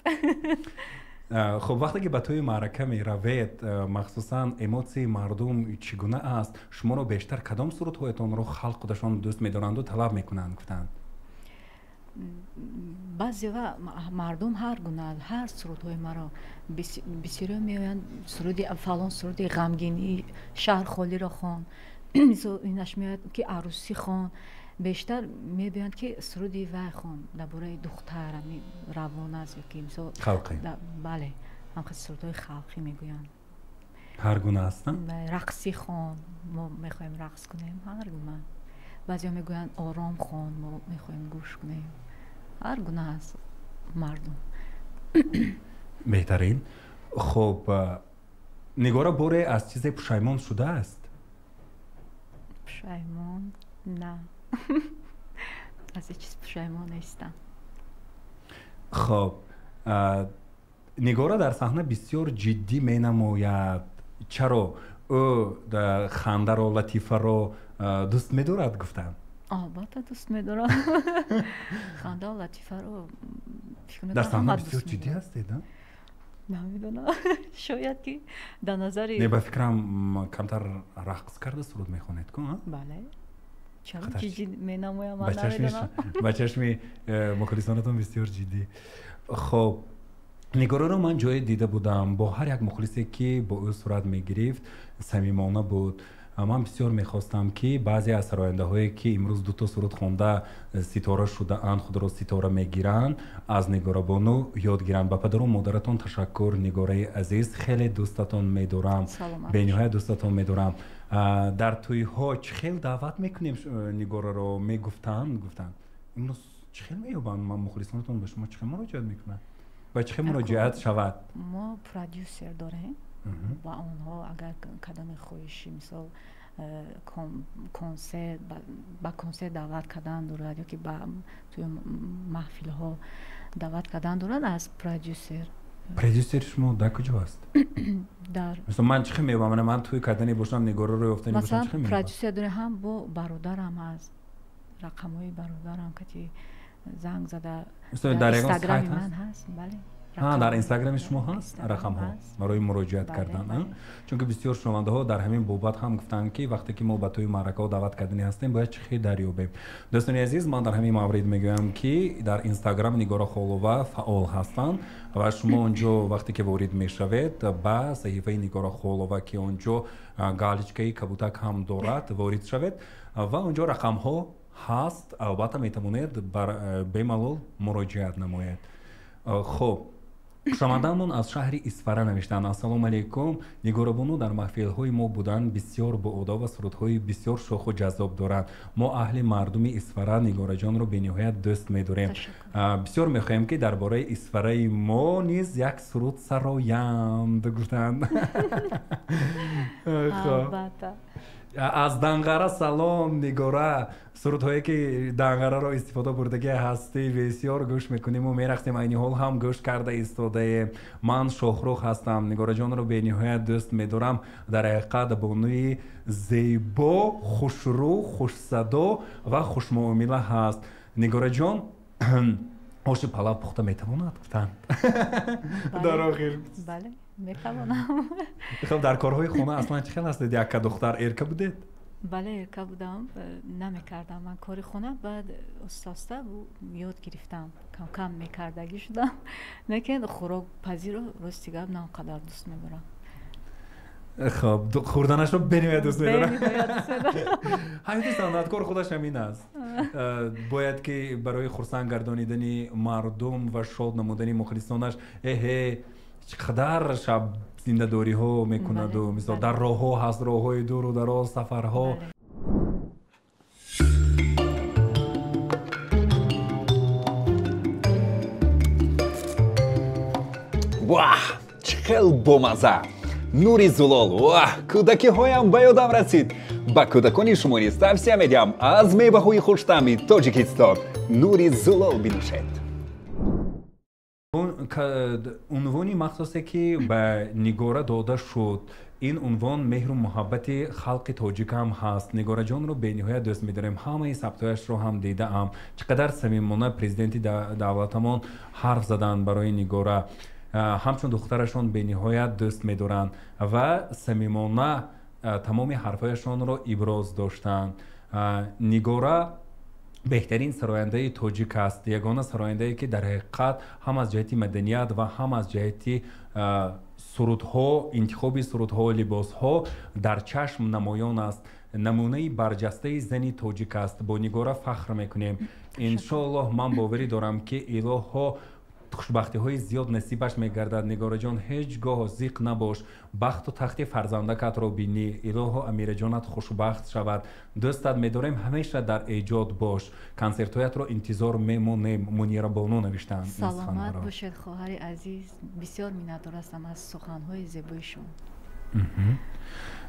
خب وقتی که به توی معرکه می روید مخصوصا اموسی مردم چگونه است شما رو بیشتر کدام سرودهایتان رو خلق خودشان دوست می‌دارند و طلب میکنند گفتند بعضی وقت مردم هر گونه هر سرودهای مرا بسیاری میآیند سرودی فلان سرودی غمگینی شهر خالی را خوان اینش میاد که عروسی خوان بیشتر میبینند که سرودی وای خوان درباره دختر روان است که مثلا خلقی بله هم خیلی سرودهای خلقی میگویند هر گونه هستن رقصی خوان ما میخوایم رقص کنیم هر گونه بعضیا میگویند آرام خوان ما میخوایم گوش کنیم هر گونه هست مردم بهترین خب نگاره باره از چیز پشیمان شده است پشیمان نه از هیچ چیز پشیمان نیستم. خب نگارا در صحنه بسیار جدی می نماید. چرا او خنده را لطیفه را دوست می دارد گفتن؟ البته دوست می دارم. خنده و لطیفه رو در صحنه بسیار جدی هستید؟ نمیدونم شاید که در نظر نه به فکرم کمتر رقص کرده سرود میخونید که؟ بله چرا جدی می نمایم من نمیدونم. به چشم مخلصانتون بسیار جدی. خب نگارا رو من جای دیده بودم با هر یک مخلصی که با او صورت میگرفت صمیمانه بود. من بسیار میخواستم که بعضی از سراینده هایی که امروز دو تا سرود خونده ستاره شده اند خود را ستاره میگیرن از نگارا بانو یاد گیرن. با پدر و مادرتون تشکر نگارای عزیز، خیلی دوستتون میدارم، به نهایت دوستتون میدارم. در توی ها چه خیلی دعوت میکنیم نگارا رو میگفتن امروز چه خیلی میابن من مخلصانتون به شما چه خیلی مراجعت میکنن و چه خیلی مراجعت شود. ما پرودیوسر داریم و اونها اگر کدام خواهشی مثال کنسرت با کنسرت دعوت کردن دارد یا که با توی محفل ها دعوت کردن دارد از پرودیوسر شما در کجا هست؟ در مثلا من چه خیلی میبینم من توی کردنی باشم نگارا رو افتادی باشم چه خیلی میبینم. مثلا پرودیوسر داریم هم با برادرم از رقمای برادرم که زنگ زده در اینستاگرام من هست. بله در اینستاگرام شما هست رقم ها برای مراجعت کردن. چون که بسیار شنونده ها در همین بابت هم گفتن که وقتی که ما به توی معرکه دعوت کردنی هستیم باید چه دریابیم. دوستان عزیز من در همین مورد میگویم که در اینستاگرام نگارا خولووا فعال هستند و شما اونجا وقتی که وارد میشوید با صحیفه نگارا خولووا که اونجا галочкаи کبوتک هم دارد وارد شوید و اونجا رقم ها هست. البته میتوانید به ملال مراجعت نماید. خب شماندمون از شهر اسفره نوشتن السلام علیکم نگارا بانو در محفل های ما بودن بسیار با ادب و سرودهای بسیار شوخ و جذاب دارند. ما اهل مردم اسفره نگارا جان رو به نهایت دوست می‌داریم. بسیار می‌خواهیم که درباره اسفره ما نیز یک سرود سرایند گفتند. البته از دنگره سلام نگارا سرودهایی که دنگره را استفاده بردگی هستی بسیار گوش میکنیم و میرختیم این حال هم گوش کرده ایستاده. من شاهرخ هستم نگارا جان رو به نهایت دوست میدارم. در حقیقت بانوی زیبا خوشرو خوش صدا و خوش معامله هست. نگارا جان آش پلاو پخته میتواند گفتن در آخر؟ بله میتوانم. خب در کارهای خونه اصلا چه خیلی هستید؟ یک دختر ارکه بودید؟ بله ارکه بودم نمیکردم من کاری خونه بعد استاسته یاد گرفتم کم کم میکردگی شدم لیکن خوراک پزی رو راستی گپ نه قدر دوست میدارم. خب خوردنش رو بنوید دوست میدارم. همین صنعتکار خودش همین است. باید که برای خرسند گردانیدن مردم و شاد نمودن مخلصانش چقدر شب زنده داری ها میکند و مثلا در راه ها هست راه های دور و دراز سفرها. واه چقدر بامزه نوری زلال. واه کودکی هایم به یادم رسید. با کودکانی شما نیز توصیه میدم از میوه های خوش‌طعم تاجیکستان نوری زلال بنوشید. عنوانی مخصوصی که به نگارا داده شد این عنوان مهر و محبت خلق تاجیک هم هست. نگارا جان رو به نهایت دوست می‌داریم. همه ثبتایش رو هم دیدم. چقدر صمیمانه پرزیدنت دولتمان حرف زدن برای نگارا. همچون دخترشون به نهایت دوست می‌دارن و صمیمانه تمام حرفایشون رو ابراز داشتن. نگارا بهترین سراینده تاجیک است. یگانه سراینده که در حقیقت هم از جهت مدنیت و هم از جهت سرودها انتخاب سرودها و لباسها در چشم نمایان است. نمونه برجسته زنی تاجیک است. با نگارا فخر میکنیم. انشاءالله من باوری دارم که الهه ها خوشبختی های زیاد نصیبش میگردد. نگارا جان هیچگاه ضیق نباش. بخت و تخت فرزندکت را بینی. الهه امیر جانت خوشبخت شود. دوستت میداریم همیشه در ایجاد باش. کنسرت‌هایت را انتظار میمونیم. منیره بانو نوشتن. سلامت باشید خواهر عزیز. بسیار منتظر هستم از سخن‌های زیبای شما.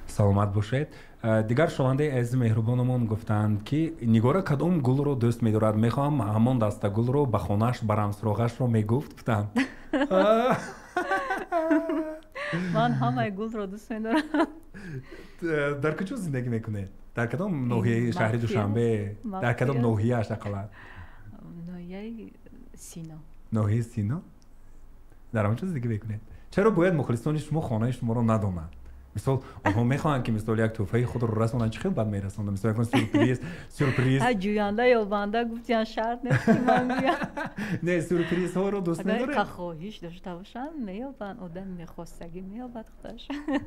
саломат бошед. Дигар шавандаи азизи меҳрубонамон гуфтанд ки Нигора кадом гулро дӯст медорад? Мехоҳам ҳамон даста гулро ба хонааш барам суроғашро мегуфт гуфтанд. ман ҳамаи гулро дӯст медорам. дар куҷо зиндагӣ мекунед? Дар кадом ноҳияи шаҳри Душанбе? Дар кадом ноҳияаш ақаллан? ноҳияи Сино. ноҳияи Сино? дар ҳамон ҷо зиндагӣ мекунед? чаро бояд мухлисони шумо хонаи шуморо надонанд? мисол онҳо мехоҳанд ки мисол як тӯҳфаи худро расонанд, чӣ хел бад мерасонанд? мисол якон сюрприз ҷӯянда ё банда гуфтиян шарт нест ки ман гӯям. не сюрпризҳоро дӯст медоред? агар хоҳиш дошта бошанд меёбанд, одами мехостагӣ меёбад худаш.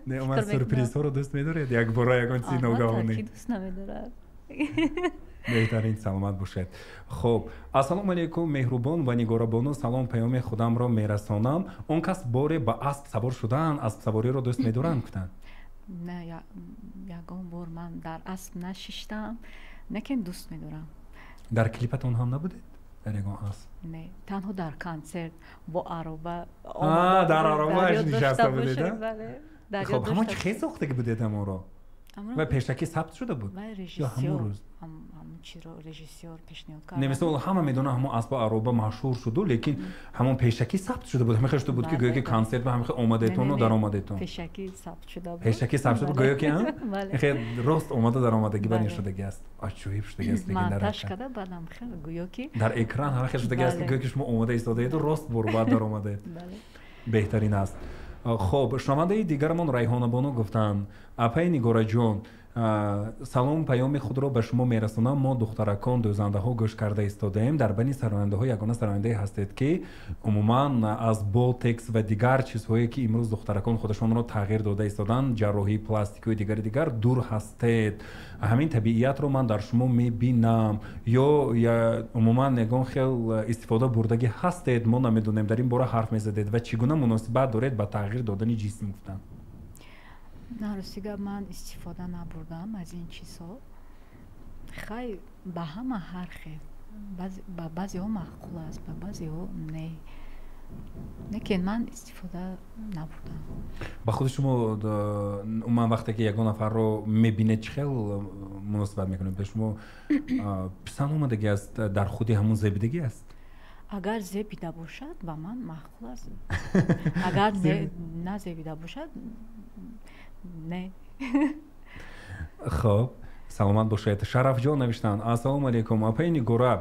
не уман сюрпризҳоро дӯст медоред? якбора ягон чизи ногаҳонӣ? ки дӯст намедорад. беҳтарин, саломат бошед. хуб, ассалому алайкум меҳрубон ва Нигорабону, салом, паёми худамро мерасонам. Он кас боре ба асп савор шудаанд, аспсавориро дӯст медоранд гуфтанд? не, ягон бор ман дар асп нашиштам, лекин дӯст медорам. дар клипатон ҳам набудед? дар ягон асп? не, танҳо дар консерт бо ароба. дар аробааш нишаста будед? хуб, ҳамон чӣ хел сохтагӣ будед ҳамонро? ва пешакӣ сабт шуда буд? ё ҳамон рӯз? чиро режиссёр пешниҳод кард. не, мисол ҳама медонанд ҳамон асбо ароба маъшҳур шуду, лекин ҳамон пешакӣ сабт шуда буд. ҳамихел шуда буд ки гӯё ки консерт ва ҳамихел омадетону даромадетон. пешакӣ сабт шуда буд. пешакӣ сабт шуда буд, гӯё ки хел рост омада даромадагӣ ба нишудагӣ аст. аҷоиб шудагӣ аст. монтаж карда баъдам хел гӯё ки дар экран ҳамихел шудагӣ аст ки гӯё ки шумо омада истодаеду рост бурбад даромадед. беҳтарин аст. хуб, шунавандаи дигарамон Райҳонабону гуфтанд: апай Нигораҷон, салом, паёми худро ба шумо мерасонам. мо духтаракон дӯзандаҳо гӯш карда истодаем. дар байни сарояндаҳо ягона сарояндае ҳастед ки умуман аз ботекс ва дигар чизҳое ки имрӯз духтаракон худашонро тағйир дода истоданд, ҷарроҳии пластикои дигар дур ҳастед. ҳамин табииятро ман дар шумо мебинам. ё умуман ягон хел истифода бурдагӣ ҳастед? мо намедонем. дар ин бора ҳарф мезадед ва чӣ гуна муносибат доред ба тағйир додани ҷисм? гуфтанд. на ростига ман истифода набурдам аз ин чизҳо. хай ба ҳама ҳар хел. ба баъзеҳо маъқул аст, ба баъзеҳо не. лекин ман истифода набурдам. ба худи шумо уман вақте ки ягон нафарро мебинед чӣ хел муносибат мекунед? ба шумо писанд омадагӣ аст? дар худи ҳамун зебидагӣ аст? агар зебида бошад ба ман маъқул аст. агар назебида бошад не. хуб, саломат бошед. Шарафҷон навиштанд: ассалому алайкум, апай Нигора,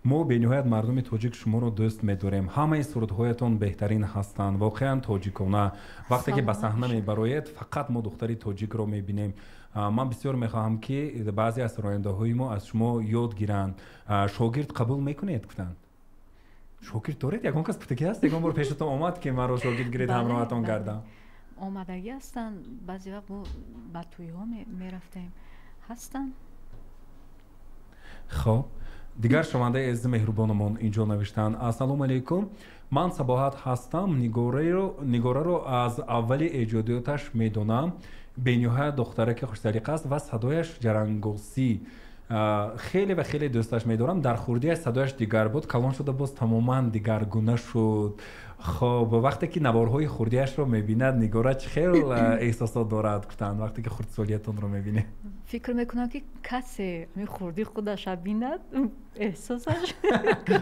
мо бениҳоят мардуми тоҷик шуморо дӯст медорем. ҳамаи сурудҳоятон беҳтарин ҳастанд, воқеан тоҷикона. вақте ки ба саҳна мебароед, фақат мо духтари тоҷикро мебинем. ман бисёр мехоҳам ки баъзе аз сарояндаҳои мо аз шумо ёд гиранд. шогирд қабул мекунед? гуфтанд. шогирд доред? ягон кас путагӣ ҳаст ягон бор пешатон омад ки маро шогирд гиред, ҳамроҳатон гардам? омадагӣ ҳастанд. баъзе вақт мо ба тӯйҳо мерафтем, ҳастанд. хуб, дигар шавандаи азизи меҳрубонамон инҷо навиштанд: ассалому алайкум, ман Сабоҳат ҳастам. Нигораро аз аввали эҷодиёташ медонам. бениҳоят духтараки хушсалиқа аст ва садояш ҷарангосӣ. хеле ва хеле дӯсташ медорам. дар хурдиаш садояш дигар буд, калон шуда боз тамоман дигаргуна шуд. хуб, вақте ки наворҳои хурдиашро мебинад, Нигора чӣ хел эҳсосот дорад? гуфтанд вақте ки хурдсолиятонро мебинед. фикр мекунам ки касе хурди худашро бинад, эҳсосаш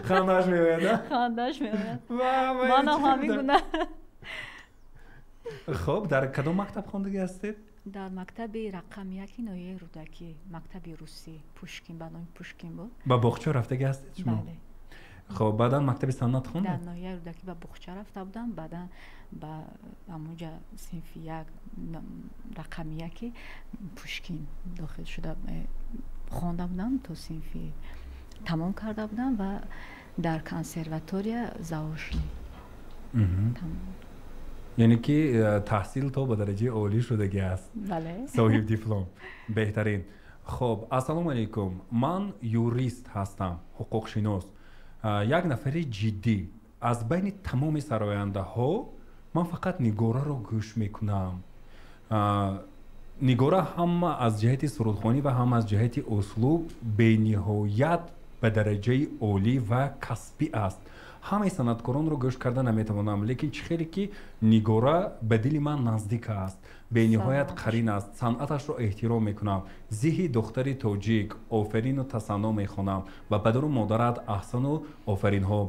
хандаш меояд. хандаш меояд. манам ҳамин гуна. хуб, дар кадом мактаб хондагӣ ҳастед? дар мактаби рақами 1 ноҳияи рӯдакӣ, мактаби русӣ, Пушкин, ба номи Пушкин буд. ба боғча рафтагӣ ҳастед шумо? бале. خب بعدا مکتب سنت خوندی؟ در ناحیه رودکی به بخچه رفته بودم، بعدا با همونجا صنف یک رقم یکی پوشکین داخل شده خوانده بودم تا صنفی تمام کرده بودم و در کنسرواتوریا زاوشنی تمام. یعنی که تحصیل تو به درجه عالی شدگی است. بله. صاحب دیپلم. بهترین. خب السلام علیکم. من یوریست هستم، حقوق شناس. یک نفر جدی از بین تمام سراینده ها من فقط نگاره رو گوش میکنم. نگاره هم از جهت سرودخوانی و هم از جهت اسلوب به نهایت به درجه عالی و کسبی است. همه صنعتکاران رو گوش کردن نمیتوانم، لیکن خیلی که نیگورا به دل من نزدیک است، به نهایت قرین است. صنعتش رو احترام میکنم. زیهی دختری توجیک، آفرین و تصنع میخونم و پدر و مادرت احسن و آفرین ها.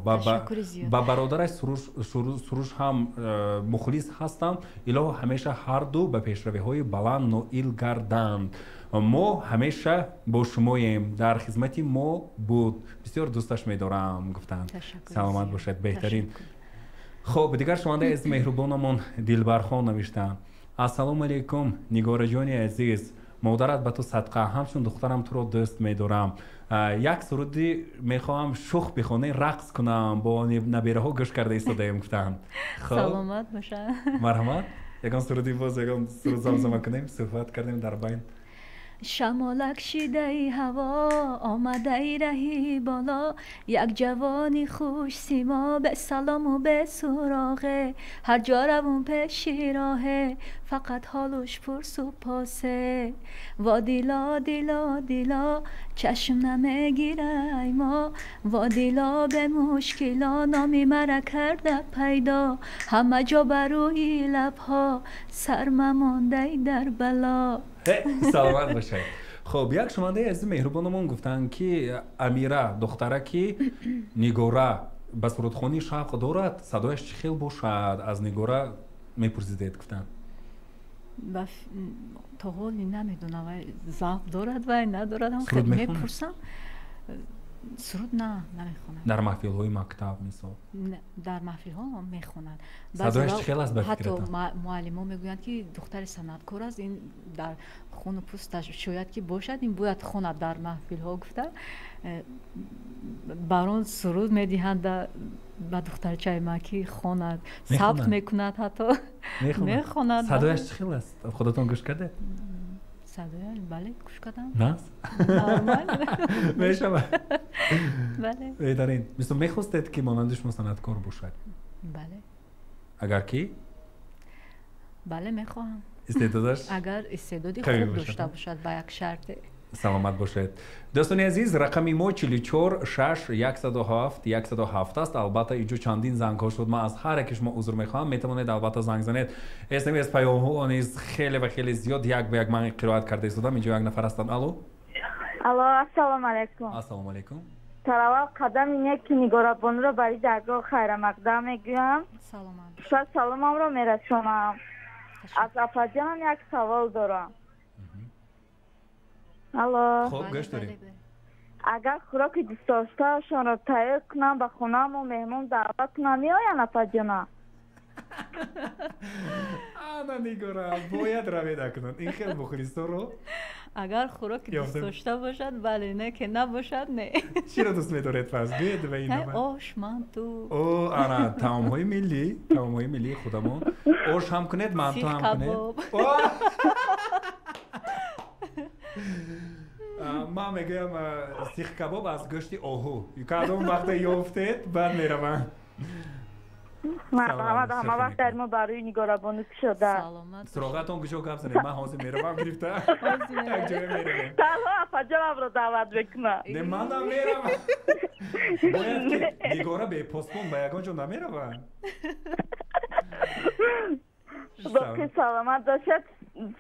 با برادرش سروش هم مخلص هستم. اله همیشه هر دو به پیشروی های بلند نائل گردند. ما همیشه با شماییم، در خدمت ما بود. بسیار دوستش میدارم گفتن. سلامت باشد. بهترین. خب دیگر شمانده از مهربانمون دلبرخان نوشتن. السلام علیکم نگار جانی عزیز، مادرت به تو صدقه، همچون دخترم تو رو دوست میدارم. یک سرودی میخواهم شوخ بخونه، رقص کنم، با نبیره ها گوش کرده ایستادیم گفتن. سلامت باشه. مرحمت. یکان سرودی باز یکان سرود زمزمه کنیم، صحبت کردیم در بین. شمالک شیده ای هوا، آمده ای رهی بالا، یک جوانی خوش سیما، به سلام و به سراغه، هر جا روون پیشی راهه، فقط حالش پرس و پاسه. و دیلا دیلا دیلا چشم نمیگیره ای ما، و دیلا به مشکلا نامی مرا کرده پیدا، همه جا بروی لبها سر ممانده ای در بلا. سلامت باشه. خب یک شمانده از مهربانمون گفتن که امیره دختره که نگوره به سرودخوانی شوق دارد، صدایش چه خیلی باشد؟ از نگوره میپرسیدید گفتن. تا حالی نمیدونم ذوق دارد و ندارد، هم خیلی میپرسم. سرود نه نمیخونن. در محفل های مکتب مثلا در محفل ها میخونن. صدایش خیلی از حتی معلم ها میگویند که دختر صنعتکار است، این در خون و پوستش شاید که باشد، این باید خوند در محفل ها گفتن. بران سرود میدهند به دختر چایمکی خوند، ثبت میکند، حتی میخوند. صدایش خیلی است. خودتون گوش کرده؟ صدای بله گوش کردم. نه؟ نرمال میشه بله. بهترین. مثل میخواستید که مانندش صنعتکار باشد؟ بله. اگر کی؟ بله میخواهم. استعدادش؟ اگر استعدادی خوب داشته باشد با یک شرط. سلامت باشید. دوستان عزیز، رقم ما 44 6 107 107 است. البته اینجا چندین زنگ ها شد، من از هر یک شما عذر میخوام. میتونید البته زنگ زنید. اسم از پیام ها نیز خیلی و خیلی زیاد، یک به یک من قرائت کرده استادم. اینجا یک نفر هستند. الو السلام علیکم. السلام علیکم. تراوا قدم یک نگار بانو رو برای درگاه خیر مقدم میگویم. سلامت. سلامم رو میرسونم. از افاجان یک سوال دارم. الو. خب گوش داریم. اگر خوراک دوست داشتهشان را تهیه کنم به خونم و مهمون دعوت کنم میآین افاجانا؟ آنا نگارا باید رویده کنن. این خیلی بخوریستا رو اگر خوراک دوست داشته باشد بله، نه که نباشد نه. چی رو دوست میدارید پس؟ بید به این نمه آش من تو آنا تمام های ملی خودمون آش هم کنید، منتو هم کنید. من میگم سیخ کباب از گوشت آهو کدوم وقت یافتید بعد میروم. همه وقت در ما برای نگار بانو شده. سراغتون گوشو گپ زنید، من حاضر میروم گرفته یک جای میروم. تنها افاجانم رو دعوت بکنم. نه من نمیروم. باید که نگاره به پاسپون به یکان جا نمیروم. باقی سلامت داشت.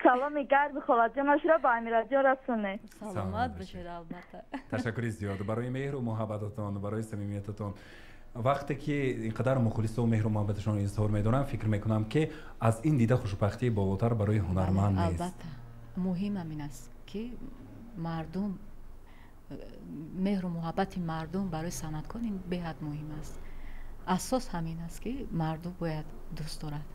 سلام گرد خالت جانش را با امیرا جان رسونه. سلامت باشید. البته تشکر زیاد برای مهر و محبتتون، برای صمیمیتتون. وقتی که اینقدر مخلص و مهر و محبتشون اظهار میدونم، فکر میکنم که از این دیده خوشبختی بالاتر برای هنرمند نیست. البته مهم همین است که مردم، مهر و محبت مردم برای صنعتکار این بهت مهم است. اساس همین است که مردم باید دوست دارد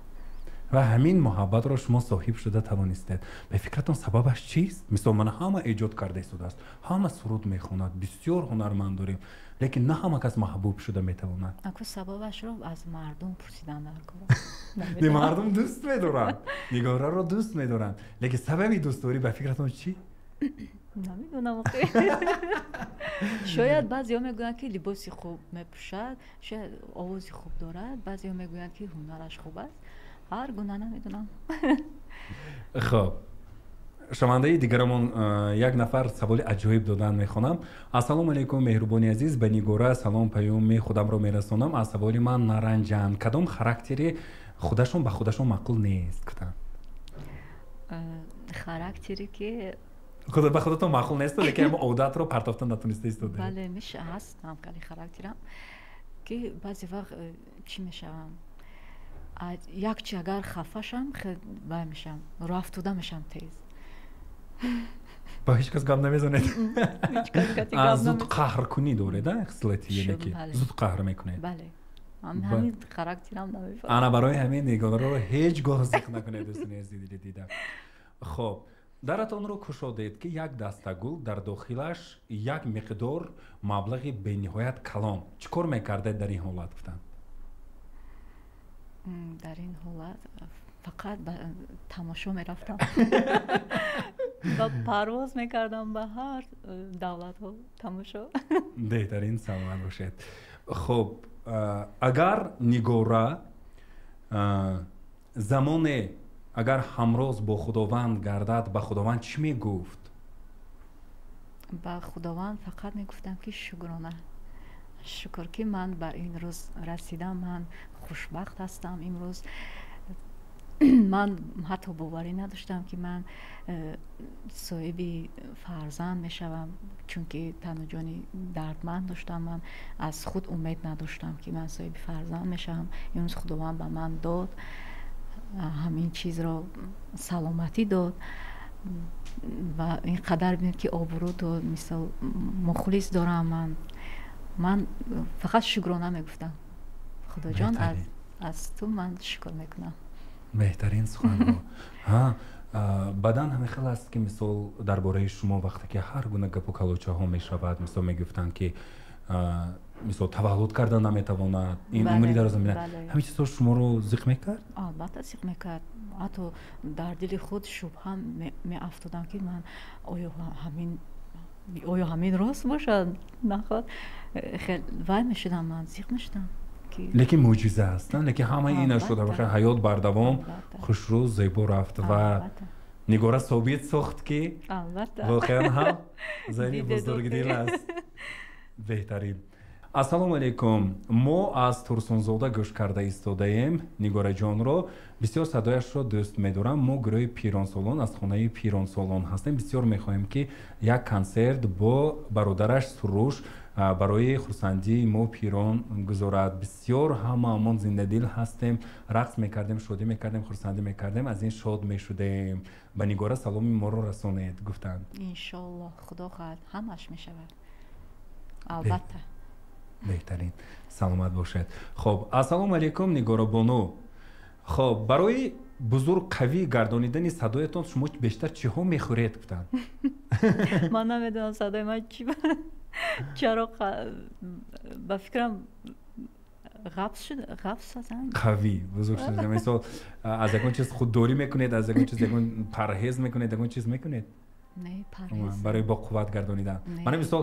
و همین محبت را شما صاحب شده توانستید. به فکرتون سببش چیست؟ مثل من همه ایجاد کرده است، همه سرود میخواند، بسیار هنرمند داریم، لیکن نه همه کس محبوب شده میتواند. اکو سببش رو از مردم پرسیدن در کار. نه مردم دوست میدارن، نگاره رو دوست میدارن، لیکن سببی دوست داری به فکرتون چی؟ نمیدونم. شاید بعضیا میگویند که لباسی خوب میپوشد، شاید آوازی خوب دارد، بعضیا میگویند که هنرش خوب است. هر گونه نمیدونم. خب шавандаи дигарамон як нафар саволи аҷоиб додан мехонам. Ассалому алайкум меҳрубони азиз, ба Нигора салом паёми худамро мерасонам. Аз саволи ман наранҷанд, кадом характери худашон ба худашон маъқул нест гуфтанд? характере ки худа ба худатон маъқул несту, лекин ҳама одатро партофта натониста истода. бале меша ҳастам кали характерам ки баъзе вақт чӣ мешавам, як чи агар хафашам бай мешам, роҳафтуда мешам тез. با هیچ کس گام نمیزنید. هیچ کس کسی گام از زود نمیزنه. قهر کنی دوره ده خصلتی یعنی که بله. زود قهر میکنه. بله همین خاراکترم نمیفهمم. انا برای همین نگاه رو هیچ گاه زیخ نکنه دوستانی عزیز دیدم. خب درتون رو کشودید که یک دسته گل در داخلش یک مقدار مبلغ بینهایت کلان چیکار میکرده در این حالت گفتن؟ در این حالت فقط تماشا میرفتم و پرواز میکردم به هر دولت ها تماشا. بهترین سلامت باشید. خب اگر نگورا زمان اگر همراز با خداوند گردد به خداوند چی میگفت؟ به خداوند فقط میگفتم که شکرانه، شکر که من به این روز رسیدم، من خوشبخت هستم امروز. من حتی باوری نداشتم که من صاحب فرزند میشوم، چون که تن و جانی دردمند داشتم. من از خود امید نداشتم که من صاحب فرزند میشم. امروز خداوند به من داد، همین چیز را سلامتی داد و اینقدر ببینید که آبرو داد، مثل مخلص دارم. من فقط شکرانه میگفتم خدا جان از تو من شکر میکنم. بهترین سخن ها. بدن همه خیلی است که مثال درباره شما وقتی که هر گونه گپ و کلوچه ها میشود، مثال میگفتن که مثال تولد کردن نمیتواند، این عمری در زمینه همین چیزها شما رو زیق میکرد؟ البته زیق میکرد. حتی در دل خود شبهه میافتادم که من آیا همین راست باشد نخواد. خیلی وای میشدم، من زیق میشدم. لیکن معجزه هستن، لیکن همه این شده باشه حیات بردوام خوشروز زیبا رفت و نگاره ثابت ساخت که واقعا هم زنی بزرگ دل است. بهترین. السلام علیکم، ما از ترسونزاده گوش کرده ایستاده‌ایم. نگاره جان رو بسیار صدایش رو دوست می‌دارم. ما گروه پیران سالون از خانه پیران سالون هستیم. بسیار می‌خواهیم که یک کنسرت با برادرش سروش برای خرسندی ما پیران گذارد. بسیار هممون زنده دل هستیم، رقص میکردیم، شادی میکردیم، خرسندی میکردیم، از این شاد میشدیم. به نگاره سلام ما رو رسونید گفتند. انشالله خدا خواهد همش میشود. البته. بهترین. سلامت باشید. خب السلام علیکم نگاره بانو. خب برای بزرگ قوی گردانیدن صدایتان شما بیشتر چی ها میخورید گفتند؟ من نمیدونم صدای من چی چرا با فکرم غفص هستن قوی بزرگ شده. مثلا از یکون چیز خودداری میکنید، از یکون چیز یکون پرهیز میکنید، یکون چیز میکنید؟ نه پرهیز برای با قوت گردانیدن. من مثلا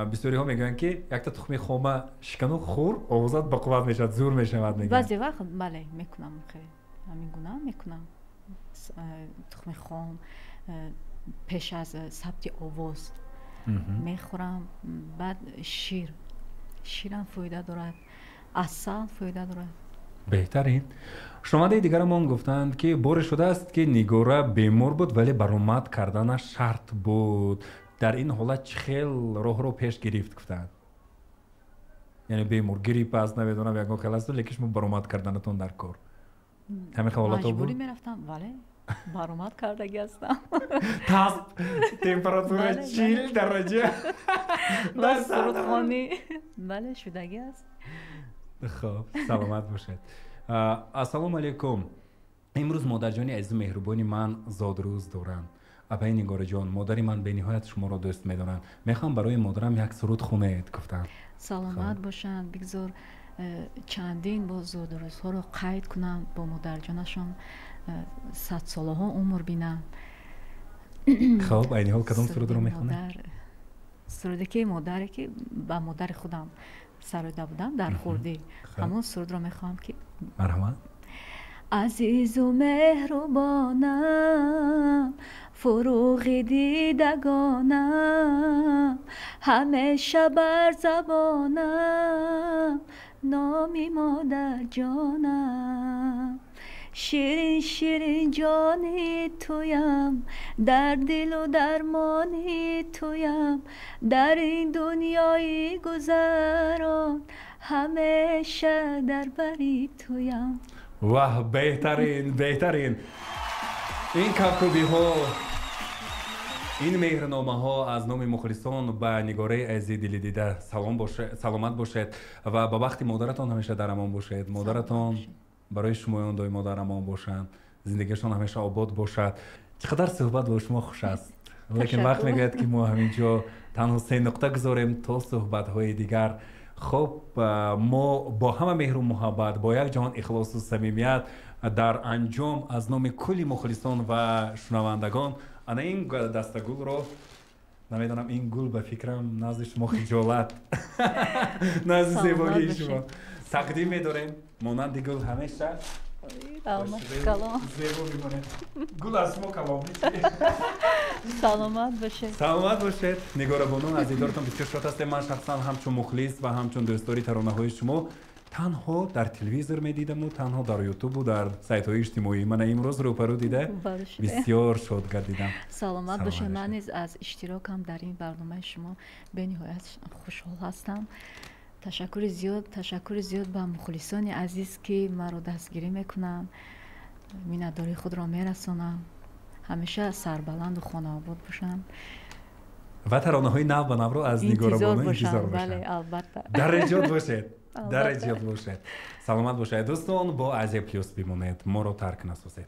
بسیاری ها میگن که یک تا تخم خامه شکنو خور آوازات با قوت میشد، زور میشود میگن. بعضی وقت بله میکنم، خیلی همین گونه میکنم. تخم خام پیش از ثبت آواز میخورم. بعد شیرم فایده دارد، عسل فایده دارد. بهترین. شنونده دیگرمان گفتند که بار شده است که نگاره بیمار بود ولی برآمد کردنش شرط بود. در این حالت خیلی راه رو پیش گرفت گفتند. یعنی بیمار گریپ است، نمیدونم یکم خیلی است، لیکن شما برآمد کردنتون در کار همین حالت بود. مجبوری میرفتم ولی برآمد کردگی هستم. تمپراتور 40 درجه در سرودخانه بله شدگی است. خب سلامت باشید. السلام علیکم. امروز مادر جانی عزیز مهربانی من زادروز دارم. ابای نگاره جان، مادری من به نهایت شما را دوست می‌دارم. میخوام برای مادرم یک سرود خونید گفتم. سلامت باشند. بگذار چندین با زادروزها رو قید کنم با مادر جانشون، 100 ساله ها عمر بینن. خب این حال کدام سرود رو میخونه؟ سرودی که مادری که با مادر خودم سروده بودم در خورده، همون سرود رو میخوام که مرحبا. عزیز و مهربانم فروغ دیدگانم همیشه بر زبانم نامی مادر جانم شیرین شیرین جانی تویم در دل و درمانی تویم در این دنیای گذران همیشه در بری تویم. واه بهترین این کاکوبی ها این مهرنامه ها از نام مخلصان به نگاره عزیز دلی دیده سلامت باشد و به وقت مادرتان همیشه در امان باشد. مادرتان برای شما دائما در امان باشند، زندگیشان همیشه آباد باشد. چقدر صحبت با شما خوش است، لیکن وقت میگوید که ما همینجا تنها 3 نقطه گذاریم تا صحبت های دیگر. خب ما با همه مهر و محبت با یک جهان اخلاص و صمیمیت در انجام از نام کلی مخلصان و شنوندگان انا این دسته گل رو نمیدونم، این گل به فکرم نزد شما خجالت نزد زیبایی شما تقدیم می‌داریم. مانند گل همیشه زیبا میمونه. گل از ما کلام سلامت باشید. نگار بانو عزیزانتون بسیار شاد هستم. من شخصا همچون مخلص و همچون دوستداری ترانه‌های شما تنها در تلویزیون میدیدم و تنها در یوتیوب و در سایت‌های اجتماعی من امروز روبرو دیده بسیار شاد گردیدم. سلامت باشید. من نیز از اشتراکم در این برنامه شما به نهایت خوشحال هستم. تشکر زیاد به مخلصان عزیز که مرا دستگیری میکنن، مینداری خود را میرسونن، همیشه سربلند و خانه آباد باشن و ترانه‌های نو و نو رو از نگار بانو انتظار باشن. بله البته. در جهت باشید. سلامت باشید دوستان. با عزیز پلیوس بمونید، ما رو ترک نسازید.